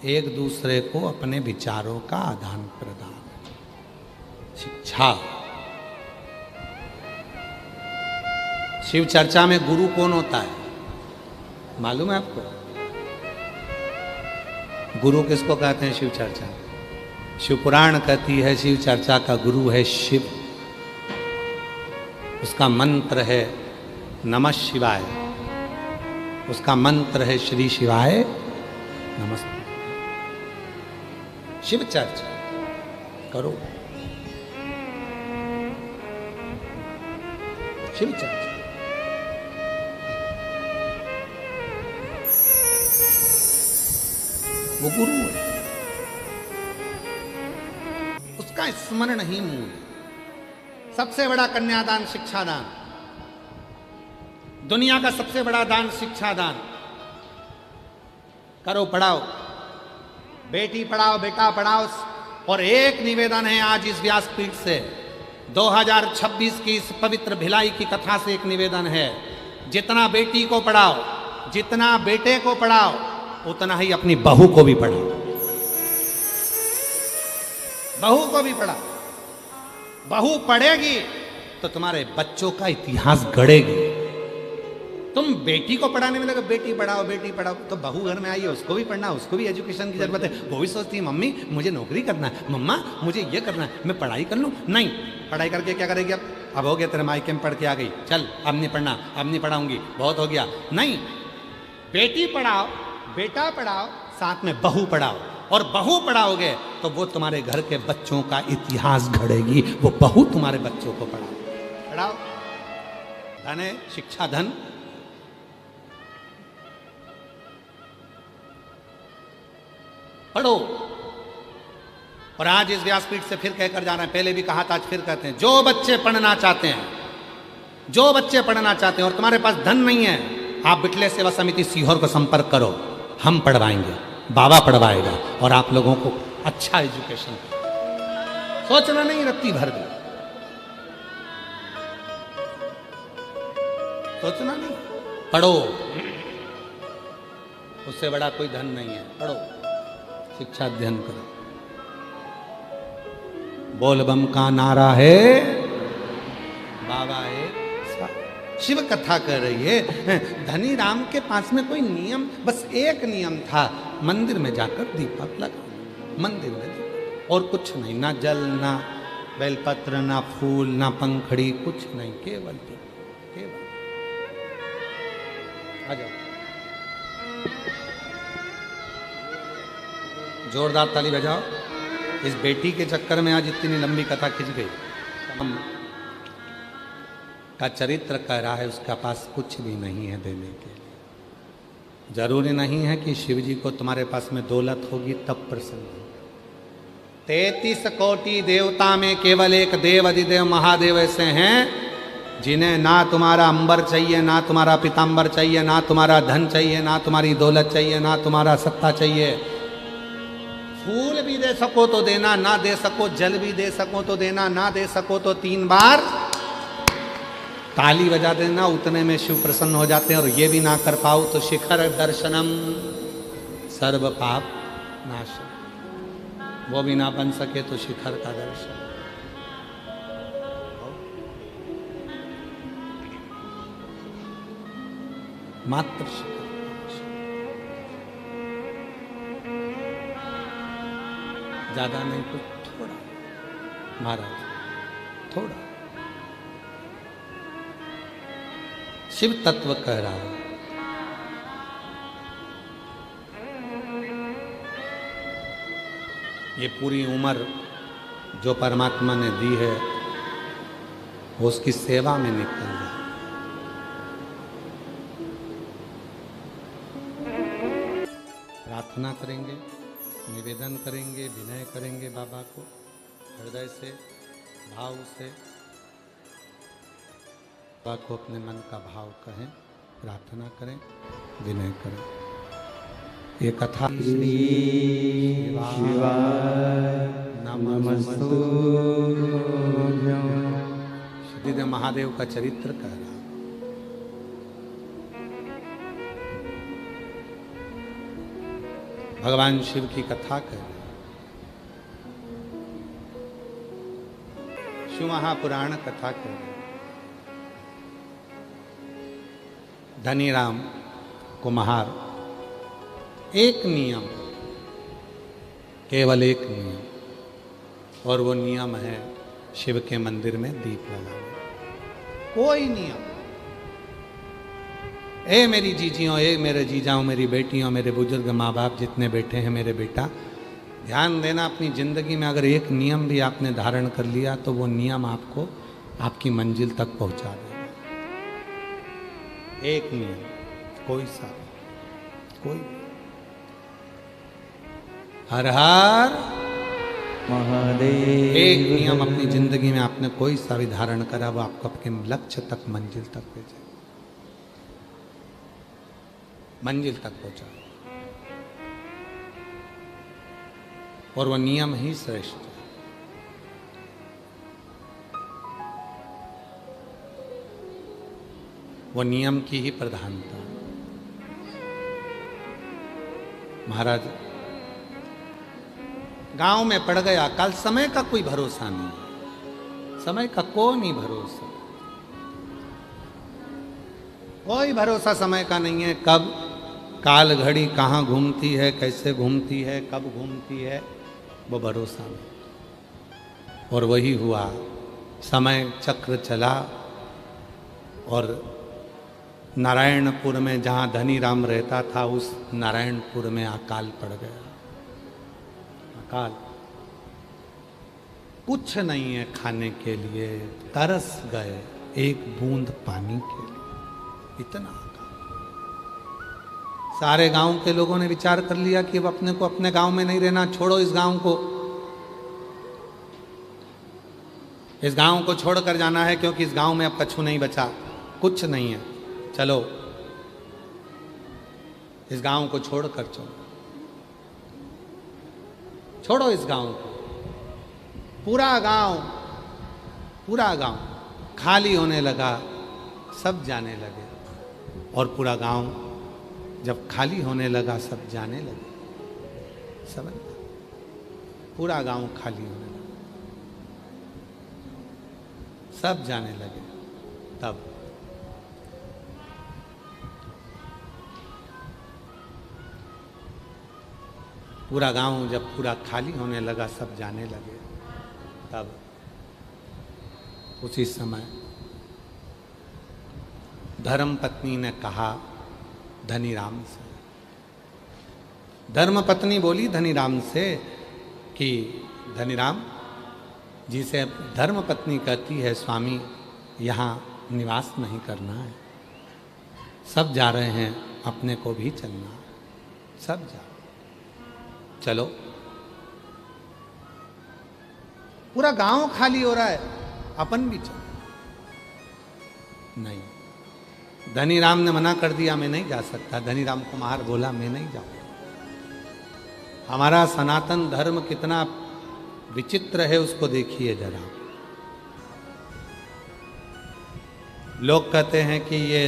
एक दूसरे को अपने विचारों का आदान प्रदान, शिक्षा। शिव चर्चा में गुरु कौन होता है मालूम है आपको? गुरु किसको कहते हैं शिव चर्चा? शिव पुराण कहती है शिव चर्चा का गुरु है शिव। उसका मंत्र है नमः शिवाय, उसका मंत्र है श्री शिवाय नमस्ते। शिव चर्चा करो, शिव चर्चा। वो गुरु है, उसका स्मरण ही मूल। सबसे बड़ा कन्यादान शिक्षादान, दुनिया का सबसे बड़ा दान शिक्षादान। करो, पढ़ाओ, बेटी पढ़ाओ, बेटा पढ़ाओ। और एक निवेदन है आज इस व्यासपीठ से, 2026 की इस पवित्र भिलाई की कथा से एक निवेदन है, जितना बेटी को पढ़ाओ, जितना बेटे को पढ़ाओ, उतना ही अपनी बहू को भी पढ़ाओ। बहू को भी पढ़ाओ। बहू पढ़ेगी तो तुम्हारे बच्चों का इतिहास गढ़ेगी। तुम बेटी को पढ़ाने में लगे, बेटी पढ़ाओ बेटी पढ़ाओ, तो बहू घर में आई है, उसको भी पढ़ना, उसको भी एजुकेशन की जरूरत है। वो भी सोचती है मम्मी मुझे नौकरी करना है, मम्मा मुझे ये करना है, मैं पढ़ाई कर लूँ। नहीं, पढ़ाई करके क्या करेगी? अब हो गया तेरे मायके में पढ़ के आ गई, चल अब नहीं पढ़ना, अब नहीं पढ़ाऊंगी, बहुत हो गया। नहीं, बेटी पढ़ाओ, बेटा पढ़ाओ, साथ में बहू पढ़ाओ। और बहू पढ़ाओगे तो वो तुम्हारे घर के बच्चों का इतिहास गढ़ेगी। वो बहू तुम्हारे बच्चों को पढ़ाओ। धन है, शिक्षा धन। पढ़ो। और आज इस व्यासपीठ से फिर कहकर जा रहे हैं, पहले भी कहा था, आज फिर कहते हैं, जो बच्चे पढ़ना चाहते हैं, जो बच्चे पढ़ना चाहते हैं और तुम्हारे पास धन नहीं है, आप बिटले सेवा समिति सीहोर को संपर्क करो, हम पढ़वाएंगे, बाबा पढ़वाएगा और आप लोगों को अच्छा एजुकेशन। सोचना नहीं, रत्ती भर दो, सोचना नहीं, पढ़ो। उससे बड़ा कोई धन नहीं है, पढ़ो, शिक्षा अध्ययन करो। बोल बम का नारा है, बाबा है, शिव कथा कर रही है। धनी राम के पास में कोई नियम, बस एक नियम था, मंदिर में जाकर दीपक लगाओ, मंदिर में दीपक, और कुछ नहीं, ना जल, ना बेलपत्र, ना फूल, ना पंखड़ी, कुछ नहीं, केवल दीपक, केवल। आ जाओ, जोरदार ताली बजाओ। इस बेटी के चक्कर में आज इतनी लंबी कथा खिंच गई। का चरित्र कह रहा है उसके पास कुछ भी नहीं है देने के लिए। जरूरी नहीं है कि शिव जी को तुम्हारे पास में दौलत होगी तब प्रसन्न हो। 33 कोटि देवता में केवल एक देव अधिदेव महादेव ऐसे हैं जिन्हें ना तुम्हारा अंबर चाहिए, ना तुम्हारा पीताम्बर चाहिए, ना तुम्हारा धन चाहिए, ना तुम्हारी दौलत चाहिए, ना तुम्हारा सत्ता चाहिए। फूल भी दे सको तो देना, ना दे सको जल भी दे सको तो देना, ना दे सको तो 3 बार ताली बजा देना, उतने में शिव प्रसन्न हो जाते हैं। और ये भी ना कर पाओ तो शिखर दर्शनम सर्व पाप नाशनम, वो भी ना बन सके तो शिखर का दर्शन। मात्र शिखर, ज्यादा नहीं, कुछ थोड़ा महाराज, थोड़ा। शिव तत्व कह रहा है। ये पूरी उम्र जो परमात्मा ने दी है वो उसकी सेवा में निकल जाए। प्रार्थना करेंगे, निवेदन करेंगे, विनय करेंगे बाबा को, हृदय से, भाव से बाबा को अपने मन का भाव कहें, प्रार्थना करें, विनय करें। ये कथा श्री शिवाय नमस्तुभ्यं श्री महादेव का चरित्र कह रहा। भगवान शिव की कथा कह रहे, शिव महापुराण कथा कह रहे। धनीराम कुम्हार, एक नियम, केवल एक नियम, और वो नियम है शिव के मंदिर में दीप लगाना। कोई नियम, ए मेरी जीजियों, ए मेरे जीजाओं, मेरी बेटियों, मेरे बुजुर्ग माँ बाप जितने बैठे हैं, मेरे बेटा ध्यान देना, अपनी जिंदगी में अगर एक नियम भी आपने धारण कर लिया तो वो नियम आपको आपकी मंजिल तक पहुंचा देगा। एक नियम, कोई सा, कोई। हर हर महादेव। एक नियम अपनी जिंदगी में आपने कोई सा भी धारण करा, वो आपको आपके लक्ष्य तक, मंजिल तक भेजे, मंजिल तक पहुंचा। और वह नियम ही श्रेष्ठ है। वो नियम की ही प्रधानता। महाराज गांव में पड़ गया, कल समय का कोई भरोसा नहीं, समय का कोई नहीं भरोसा, कोई भरोसा समय का नहीं है। कब काल घड़ी कहाँ घूमती है, कैसे घूमती है, कब घूमती है, वो भरोसा नहीं। और वही हुआ, समय चक्र चला और नारायणपुर में जहाँ धनीराम रहता था, उस नारायणपुर में अकाल पड़ गया। अकाल, कुछ नहीं है खाने के लिए, तरस गए एक बूंद पानी के लिए, इतना अकाल। सारे गांव के लोगों ने विचार कर लिया कि अब अपने को अपने गांव में नहीं रहना, छोड़ो इस गांव को, इस गांव को छोड़कर जाना है, क्योंकि इस गांव में अब कछु नहीं बचा, कुछ नहीं है, चलो इस गांव को छोड़कर चलो, छोड़ो इस गांव को। पूरा गांव खाली होने लगा, सब जाने लगे। और पूरा गांव जब खाली होने लगा, सब जाने लगे, समझ, पूरा गांव खाली होने लगा, सब जाने लगे। तब पूरा गांव जब पूरा खाली होने लगा, सब जाने लगे, तब उसी समय धर्मपत्नी ने कहा धनीराम से, धर्मपत्नी बोली धनीराम से कि धनीराम जी से धर्मपत्नी कहती है, स्वामी यहाँ निवास नहीं करना है, सब जा रहे हैं, अपने को भी चलना है, सब जा, चलो। पूरा गांव खाली हो रहा है, अपन भी चलो। नहीं, धनीराम ने मना कर दिया, मैं नहीं जा सकता। धनीराम कुम्हार बोला, मैं नहीं जाऊंगा। हमारा सनातन धर्म कितना विचित्र है, उसको देखिए जरा। लोग कहते हैं कि ये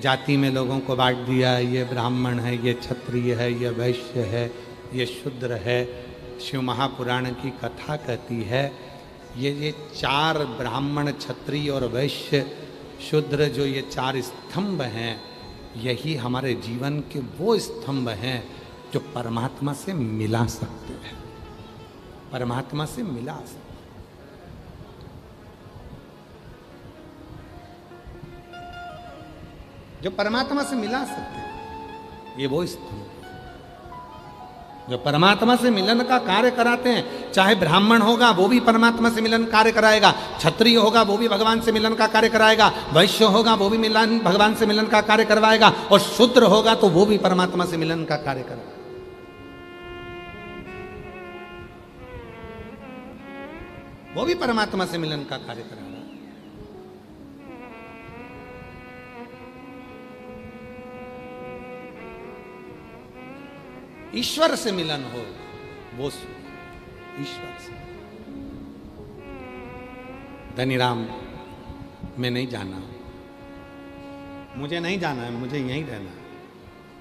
जाति में लोगों को बांट दिया, ये ब्राह्मण है, ये क्षत्रिय है, ये वैश्य है, ये शूद्र है। शिव महापुराण की कथा कहती है ये चार ब्राह्मण, क्षत्रिय और वैश्य शूद्र, जो ये चार स्तंभ हैं, यही हमारे जीवन के वो स्तंभ हैं जो परमात्मा से मिला सकते हैं, परमात्मा से मिला सकते। जो परमात्मा से मिला सकते हैं, ये वो स्तंभ जो परमात्मा से मिलन का कार्य कराते हैं। चाहे ब्राह्मण होगा वो भी परमात्मा से मिलन कार्य कराएगा, क्षत्रिय होगा वो भी भगवान से मिलन का कार्य कराएगा, वैश्य होगा वो भी मिलन भगवान से मिलन का कार्य करवाएगा, और शूद्र होगा तो वो भी परमात्मा से मिलन का कार्य कराएगा। वो भी परमात्मा से मिलन का कार्य कराएगा। ईश्वर से मिलन हो वो ईश्वर से। धनीराम मैं नहीं जाना, मुझे नहीं जाना है, मुझे यहीं रहना है।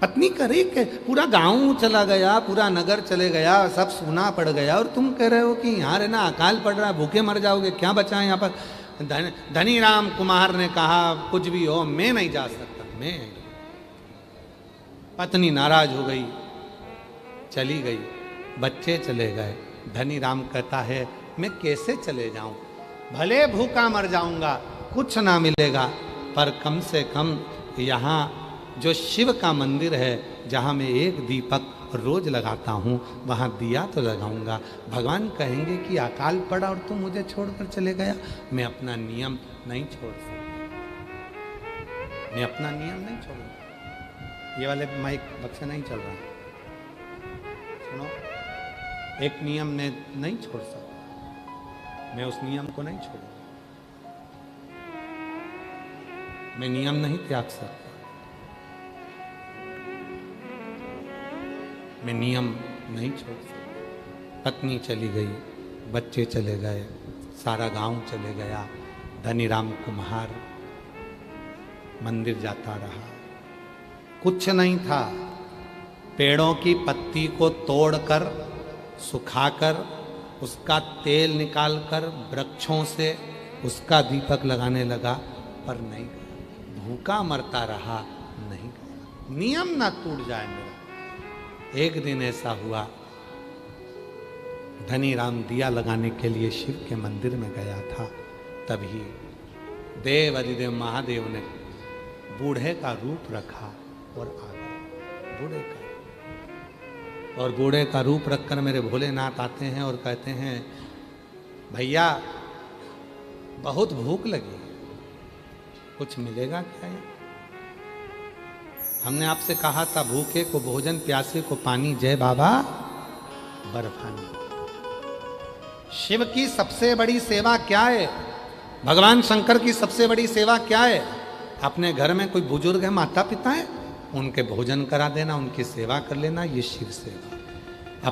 पत्नी करे कि पूरा गांव चला गया, पूरा नगर चले गया, सब सूना पड़ गया, और तुम कह रहे हो कि यहाँ रहना, अकाल पड़ रहा है, भूखे मर जाओगे, क्या बचा है यहाँ पर। धनीराम कुमार ने कहा कुछ भी हो मैं नहीं जा सकता, मैं। पत्नी नाराज हो गई, चली गई, बच्चे चले गए। धनीराम कहता है मैं कैसे चले जाऊं, भले भूखा मर जाऊंगा, कुछ ना मिलेगा, पर कम से कम यहाँ जो शिव का मंदिर है जहाँ मैं एक दीपक रोज लगाता हूँ वहाँ दिया तो लगाऊंगा। भगवान कहेंगे कि अकाल पड़ा और तुम मुझे छोड़कर चले गया। मैं अपना नियम नहीं छोड़ सकता, मैं अपना नियम नहीं छोड़ूंगा। ये वाले माइक बक्से नहीं चल रहा, सुनो, एक नियम में नहीं छोड़ सकता, मैं उस नियम को नहीं छोड़ूंगा, मैं नियम नहीं त्याग सकता, मैं नियम नहीं छोड़ सकता। पत्नी चली गई, बच्चे चले गए, सारा गांव चले गया। धनीराम कुम्हार मंदिर जाता रहा, कुछ नहीं था। पेड़ों की पत्ती को तोड़कर सुखाकर उसका तेल निकालकर वृक्षों से उसका दीपक लगाने लगा, पर नहीं गया। भूखा मरता रहा, नहीं गया। नियम ना टूट जाए मेरा। एक दिन ऐसा हुआ, धनीराम दिया लगाने के लिए शिव के मंदिर में गया था, तभी देव अधिदेव महादेव ने बूढ़े का रूप रखा और आ गए। बूढ़े का, और बूढ़े का रूप रखकर मेरे भोलेनाथ आते हैं और कहते हैं भैया बहुत भूख लगी, कुछ मिलेगा क्या? हमने आपसे कहा था भूखे को भोजन, प्यासे को पानी, जय बाबा बर्फानी। शिव की सबसे बड़ी सेवा क्या है? भगवान शंकर की सबसे बड़ी सेवा क्या है? अपने घर में कोई बुजुर्ग है, माता पिता है, उनके भोजन करा देना, उनकी सेवा कर लेना, ये शिव सेवा।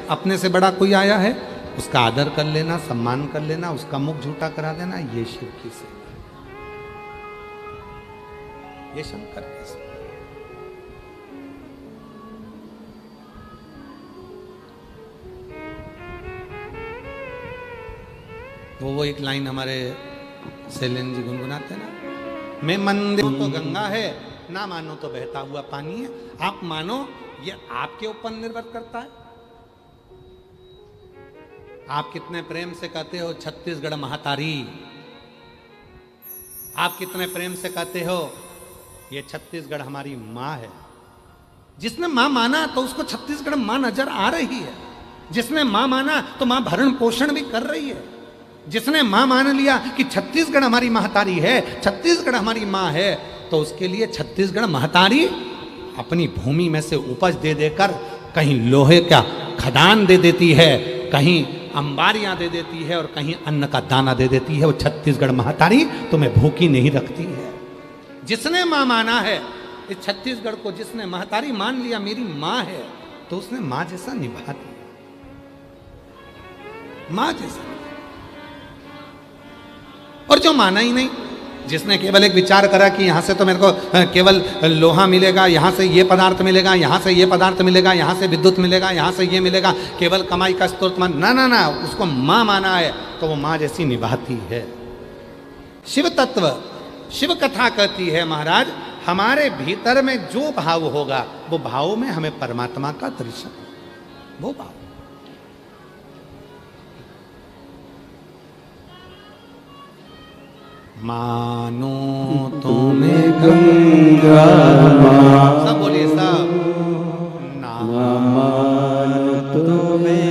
अपने से बड़ा कोई आया है उसका आदर कर लेना, सम्मान कर लेना, उसका मुख झूठा करा देना, ये शिव की सेवा, ये शंकर की सेवा। वो एक लाइन हमारे शैलेंद्र जी गुनगुनाते ना, मैं मंदिर तो गंगा है, ना मानो तो बहता हुआ पानी है। आप मानो, ये आपके ऊपर निर्भर करता है। आप कितने प्रेम से कहते हो छत्तीसगढ़ महातारी, आप कितने प्रेम से कहते हो ये छत्तीसगढ़ हमारी माँ है। जिसने माँ माना तो उसको छत्तीसगढ़ माँ नजर आ रही है। जिसने माँ माना तो माँ भरण पोषण भी कर रही है। जिसने माँ मान लिया कि छत्तीसगढ़ हमारी महतारी है, छत्तीसगढ़ हमारी माँ है, तो उसके लिए छत्तीसगढ़ महतारी अपनी भूमि में से उपज दे देकर कहीं लोहे का खदान दे देती है, कहीं अंबारियां दे देती है, और कहीं अन्न का दाना दे देती है। वो छत्तीसगढ़ महतारी तुम्हें भूखी नहीं रखती है। जिसने माँ माना है इस छत्तीसगढ़ को, जिसने महतारी मान लिया मेरी माँ है, तो उसने माँ जैसा निभा दिया, माँ जैसा। और जो माना ही नहीं, जिसने केवल एक विचार करा कि यहाँ से तो मेरे को केवल लोहा मिलेगा, यहाँ से ये पदार्थ मिलेगा, यहाँ से ये पदार्थ मिलेगा, यहाँ से विद्युत मिलेगा, यहाँ से ये मिलेगा, केवल कमाई का स्रोत मान, ना ना ना, उसको माँ माना है तो वो माँ जैसी निभाती है। शिव तत्व, शिव कथा कहती है महाराज, हमारे भीतर में जो भाव होगा वो भाव में हमें परमात्मा का दर्शन, वो भाव। मानो तुम्हें गंगा, सब बोलिए सब, ना मानो तुम्हें।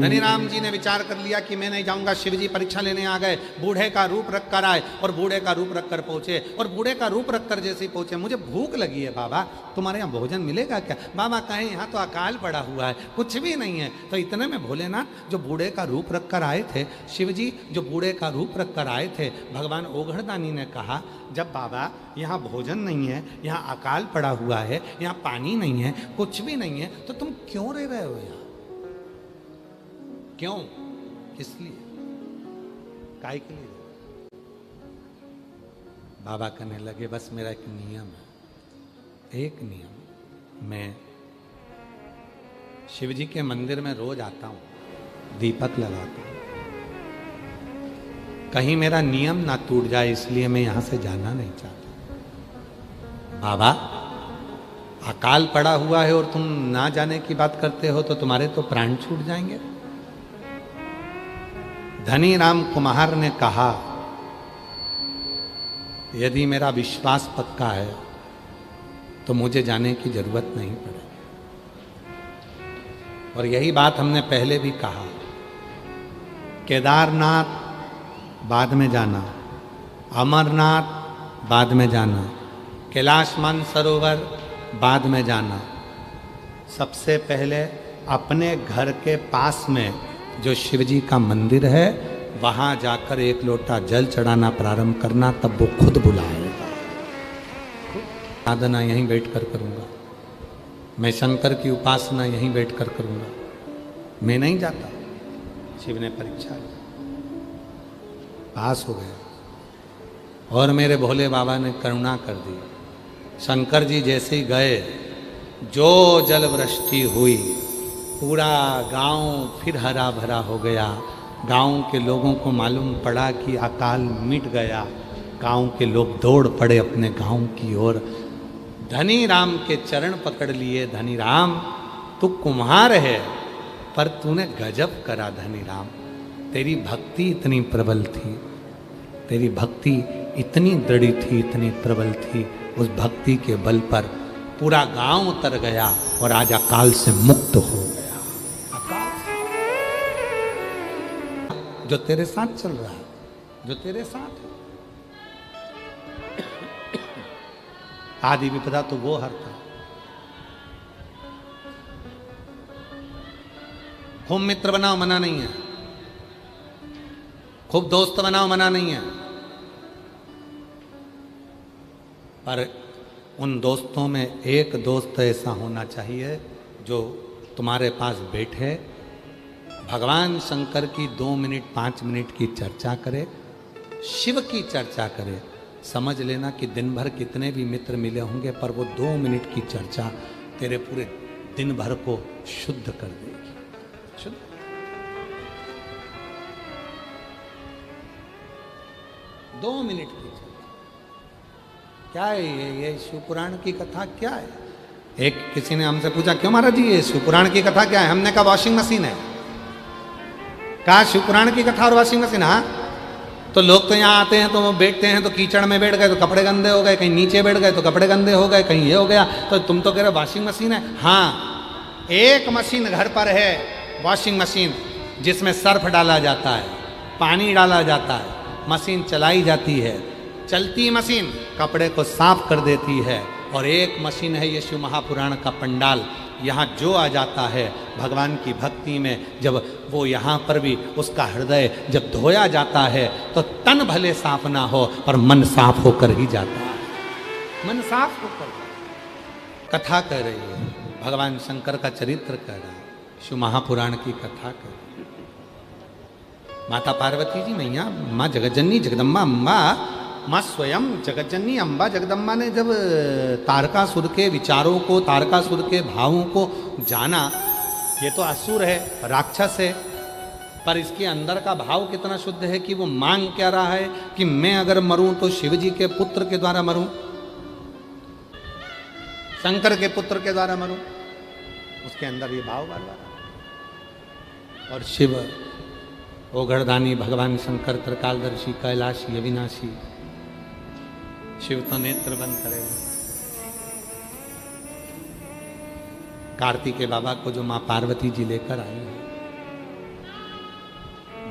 धनी राम जी ने विचार कर लिया कि मैं नहीं जाऊंगा। शिव जी परीक्षा लेने आ गए, बूढ़े का रूप रख कर आए और बूढ़े का रूप रख कर पहुंचे। और बूढ़े का रूप रख कर जैसे ही पहुंचे, मुझे भूख लगी है बाबा, तुम्हारे यहाँ भोजन मिलेगा क्या? बाबा कहें यहाँ तो अकाल पड़ा हुआ है, कुछ भी नहीं है। तो इतने में भोलेनाथ जो बूढ़े का रूप रख कर आए थे, शिव जी जो बूढ़े का रूप रख कर आए थे, भगवान ओघड़दानी ने कहा, जब बाबा यहाँ भोजन नहीं है, यहाँ अकाल पड़ा हुआ है, यहाँ पानी नहीं है, कुछ भी नहीं है, तो तुम क्यों रह रहे हो यहाँ? क्यों? किस लिए? काय के लिए? बाबा कहने लगे, बस मेरा एक नियम है, एक नियम। मैं शिव जी के मंदिर में रोज आता हूं, दीपक लगाता हूं, कहीं मेरा नियम ना टूट जाए, इसलिए मैं यहां से जाना नहीं चाहता। बाबा अकाल पड़ा हुआ है और तुम ना जाने की बात करते हो, तो तुम्हारे तो प्राण छूट जाएंगे। धनी राम कुम्हार ने कहा, यदि मेरा विश्वास पक्का है तो मुझे जाने की जरूरत नहीं पड़ेगी। और यही बात हमने पहले भी कहा, केदारनाथ बाद में जाना, अमरनाथ बाद में जाना, कैलाश मानसरोवर बाद में जाना, सबसे पहले अपने घर के पास में जो शिव जी का मंदिर है वहां जाकर एक लोटा जल चढ़ाना प्रारंभ करना, तब वो खुद बुलाएगा। साधना यहीं बैठकर करूंगा, मैं शंकर की उपासना यहीं बैठकर करूंगा, मैं नहीं जाता। शिव ने परीक्षा ली, पास हो गया, और मेरे भोले बाबा ने करुणा कर दी। शंकर जी जैसे ही गए, जो जल वृष्टि हुई, पूरा गांव फिर हरा भरा हो गया। गांव के लोगों को मालूम पड़ा कि अकाल मिट गया। गांव के लोग दौड़ पड़े अपने गांव की ओर। धनी राम के चरण पकड़ लिए। धनी राम, तू कुम्हार है, पर तूने गजब करा। धनी राम, तेरी भक्ति इतनी प्रबल थी, तेरी भक्ति इतनी दृढ़ थी, इतनी प्रबल थी, उस भक्ति के बल पर पूरा गांव उतर गया और आज अकाल से मुक्त हो गया। जो तेरे साथ चल रहा है, जो तेरे साथ है। आदि विपदा तो वो हरता। खूब मित्र बनाओ, मना नहीं है। खूब दोस्त बनाओ, मना नहीं है। पर उन दोस्तों में एक दोस्त ऐसा होना चाहिए जो तुम्हारे पास बैठे, भगवान शंकर की 2 मिनट 5 मिनट की चर्चा करे, शिव की चर्चा करे। समझ लेना कि दिन भर कितने भी मित्र मिले होंगे, पर वो 2 मिनट की चर्चा तेरे पूरे दिन भर को शुद्ध कर देगी। शुद्ध। दो मिनट की चर्चा क्या है? ये शिवपुराण की कथा क्या है? एक किसी ने हमसे पूछा, क्यों महाराज जी ये शिवपुराण की कथा क्या है? हमने कहा वॉशिंग मशीन है। कहा शिवपुराण की कथा और वॉशिंग मशीन? हाँ। तो लोग तो यहाँ आते हैं तो वो बैठते हैं तो कीचड़ में बैठ गए तो कपड़े गंदे हो गए, कहीं नीचे बैठ गए तो कपड़े गंदे हो गए, कहीं ये हो गया, तो तुम तो कह रहे हो वॉशिंग मशीन है। हाँ, एक मशीन घर पर है, वॉशिंग मशीन, जिसमें सर्फ डाला जाता है, पानी डाला जाता है, मशीन चलाई जाती है, चलती मशीन कपड़े को साफ कर देती है। और एक मशीन है ये शिव महापुराण का पंडाल। यहाँ जो आ जाता है भगवान की भक्ति में, जब वो यहाँ पर भी उसका हृदय जब धोया जाता है तो तन भले साफ ना हो पर मन साफ होकर ही जाता है। मन साफ होकर कथा कह रही है, भगवान शंकर का चरित्र कह रहा है, शिव महापुराण की कथा कर रही है। माता पार्वती जी मैया, माँ जगज्जननी जगदम्बा अम्बा, माँ स्वयं जगज्जननी अम्बा जगदम्बा ने जब तारकासुर के विचारों को, तारकासुर के भावों को जाना, ये तो असुर है, राक्षस है, पर इसके अंदर का भाव कितना शुद्ध है कि वो मांग क्या रहा है कि मैं अगर मरूं तो शिव जी के पुत्र के द्वारा मरूं, शंकर के पुत्र के द्वारा मरूं। उसके अंदर ये भाव बार बार। और शिव ओघड़दानी भगवान शंकर त्रिकालदर्शी कैलाशी अविनाशी, शिव तो नेत्र बंद करेगा। कार्तिकेय बाबा को जो मां पार्वती जी लेकर आई है,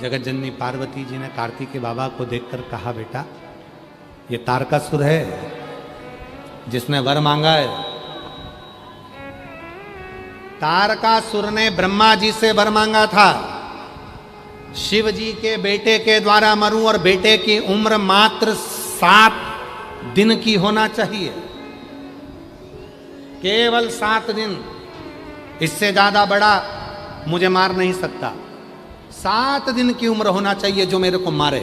जगत जननी पार्वती जी ने कार्तिकेय बाबा को देखकर कहा, बेटा ये तारकासुर है जिसने वर मांगा है। तारकासुर ने ब्रह्मा जी से वर मांगा था, शिव जी के बेटे के द्वारा मरूं और बेटे की उम्र मात्र 7 दिन की होना चाहिए, केवल 7 दिन, इससे ज्यादा बड़ा मुझे मार नहीं सकता। 7 दिन की उम्र होना चाहिए जो मेरे को मारे।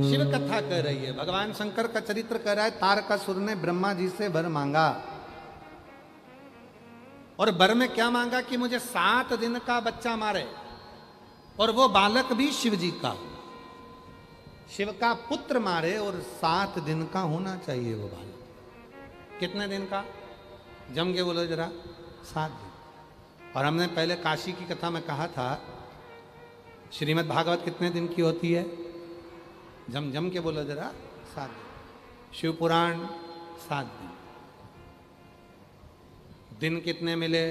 शिव कथा कह रही है, भगवान शंकर का चरित्र कह रहा है, तारकासुर ने ब्रह्मा जी से वर मांगा और वर में क्या मांगा कि मुझे 7 दिन का बच्चा मारे, और वो बालक भी शिव जी का, शिव का पुत्र मारे, और 7 दिन का होना चाहिए वो बालक। कितने दिन का? जम के बोलो जरा। 7 दिन। और हमने पहले काशी की कथा में कहा था, श्रीमद् भागवत कितने दिन की होती है? जम के बोलो जरा। 7 दिन। शिव पुराण 7 दिन। दिन कितने मिले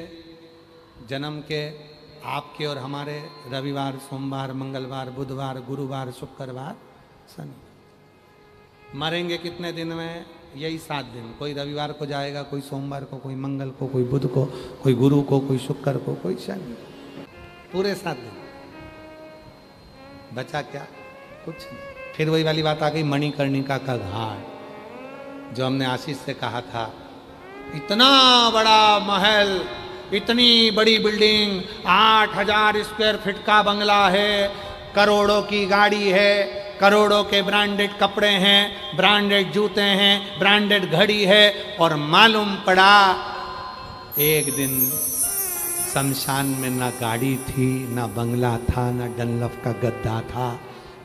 जन्म के? आपके और हमारे रविवार, सोमवार, मंगलवार, बुधवार, गुरुवार, शुक्रवार, शनिवार। मरेंगे कितने दिन में? यही 7 दिन। कोई रविवार को जाएगा, कोई सोमवार को, कोई मंगल को, कोई बुध को, कोई गुरु को, कोई शुक्र को, कोई शनि। पूरे 7 दिन। बचा क्या? कुछ नहीं। फिर वही वाली बात आ गई, मणिकर्णिका का घाट, जो हमने आशीष से कहा था। इतना बड़ा महल, इतनी बड़ी बिल्डिंग, 8000 स्क्वायर फीट का बंगला है, करोड़ों की गाड़ी है, करोड़ों के ब्रांडेड कपड़े हैं, ब्रांडेड जूते हैं, ब्रांडेड घड़ी है, और मालूम पड़ा एक दिन शमशान में ना गाड़ी थी, ना बंगला था, ना डनलफ का गद्दा था,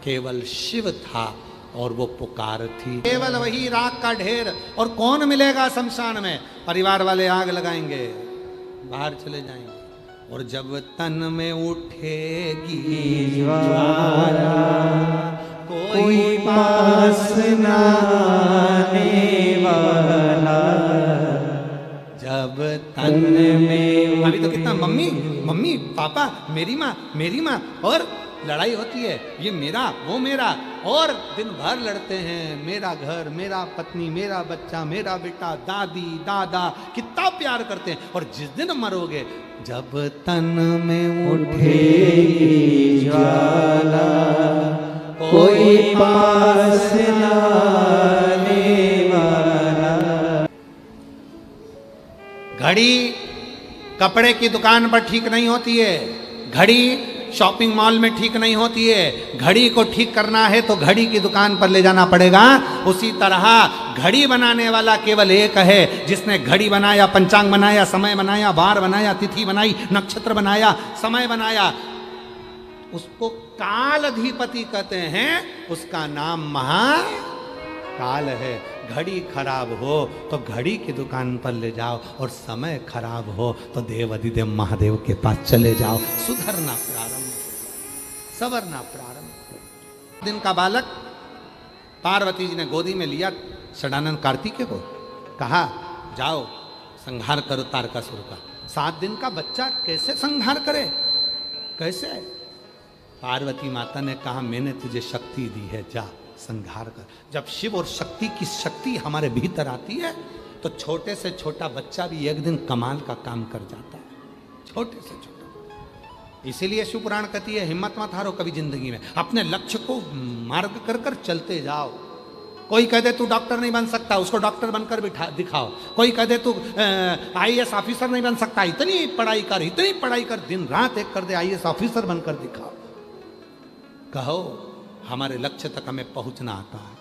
केवल शिव था और वो पुकार थी। केवल वही राख का ढेर। और कौन मिलेगा शमशान में? परिवार वाले आग लगाएंगे, बाहर चले जाएंगे। और जब तन में उठेगी ज्वाला, कोई पास ना आने वाला। जब तन में, अभी तो कितना मम्मी मम्मी, पापा, मेरी माँ, और लड़ाई होती है, ये मेरा, वो मेरा, और दिन भर लड़ते हैं, मेरा घर, मेरा पत्नी, मेरा बच्चा, मेरा बेटा, दादी, दादा, कितना प्यार करते हैं। और जिस दिन मरोगे, जब तन में उठेगी ज्वाला, कोई पास ना आने वाला। घड़ी कपड़े की दुकान पर ठीक नहीं होती है, घड़ी शॉपिंग मॉल में ठीक नहीं होती है। घड़ी को ठीक करना है तो घड़ी की दुकान पर ले जाना पड़ेगा। उसी तरह घड़ी बनाने वाला केवल एक है, जिसने घड़ी बनाया, पंचांग बनाया, समय बनाया, वार बनाया, तिथि बनाई, नक्षत्र बनाया, समय बनाया, उसको कालाधिपति कहते हैं। उसका नाम महाकाल है। घड़ी खराब हो तो घड़ी की दुकान पर ले जाओ, और समय खराब हो तो देव अधिदेव महादेव के पास चले जाओ। सुधरना प्रारंभ, सवरना प्रारंभ। दिन का बालक पार्वती जी ने गोदी में लिया षडानंद कार्तिकेय को, कहा जाओ संहार करो तारकासुर का। 7 दिन का बच्चा कैसे संहार करे? कैसे? पार्वती माता ने कहा, मैंने तुझे शक्ति दी है, जा संहार कर। जब शिव और शक्ति की शक्ति हमारे भीतर आती है तो छोटे से छोटा बच्चा भी एक दिन कमाल का काम कर जाता है, छोटे से छोटा। इसीलिए शिव पुराण कहती है, हिम्मत मत हारो कभी जिंदगी में, अपने लक्ष्य को मार्ग कर कर चलते जाओ। कोई कह दे तू डॉक्टर नहीं बन सकता, उसको डॉक्टर बनकर दिखाओ। कोई कह दे तू IAS ऑफिसर नहीं बन सकता, इतनी पढ़ाई कर, दिन रात एक कर दे, IAS ऑफिसर बनकर दिखाओ। कहो हमारे लक्ष्य तक हमें पहुंचना आता है।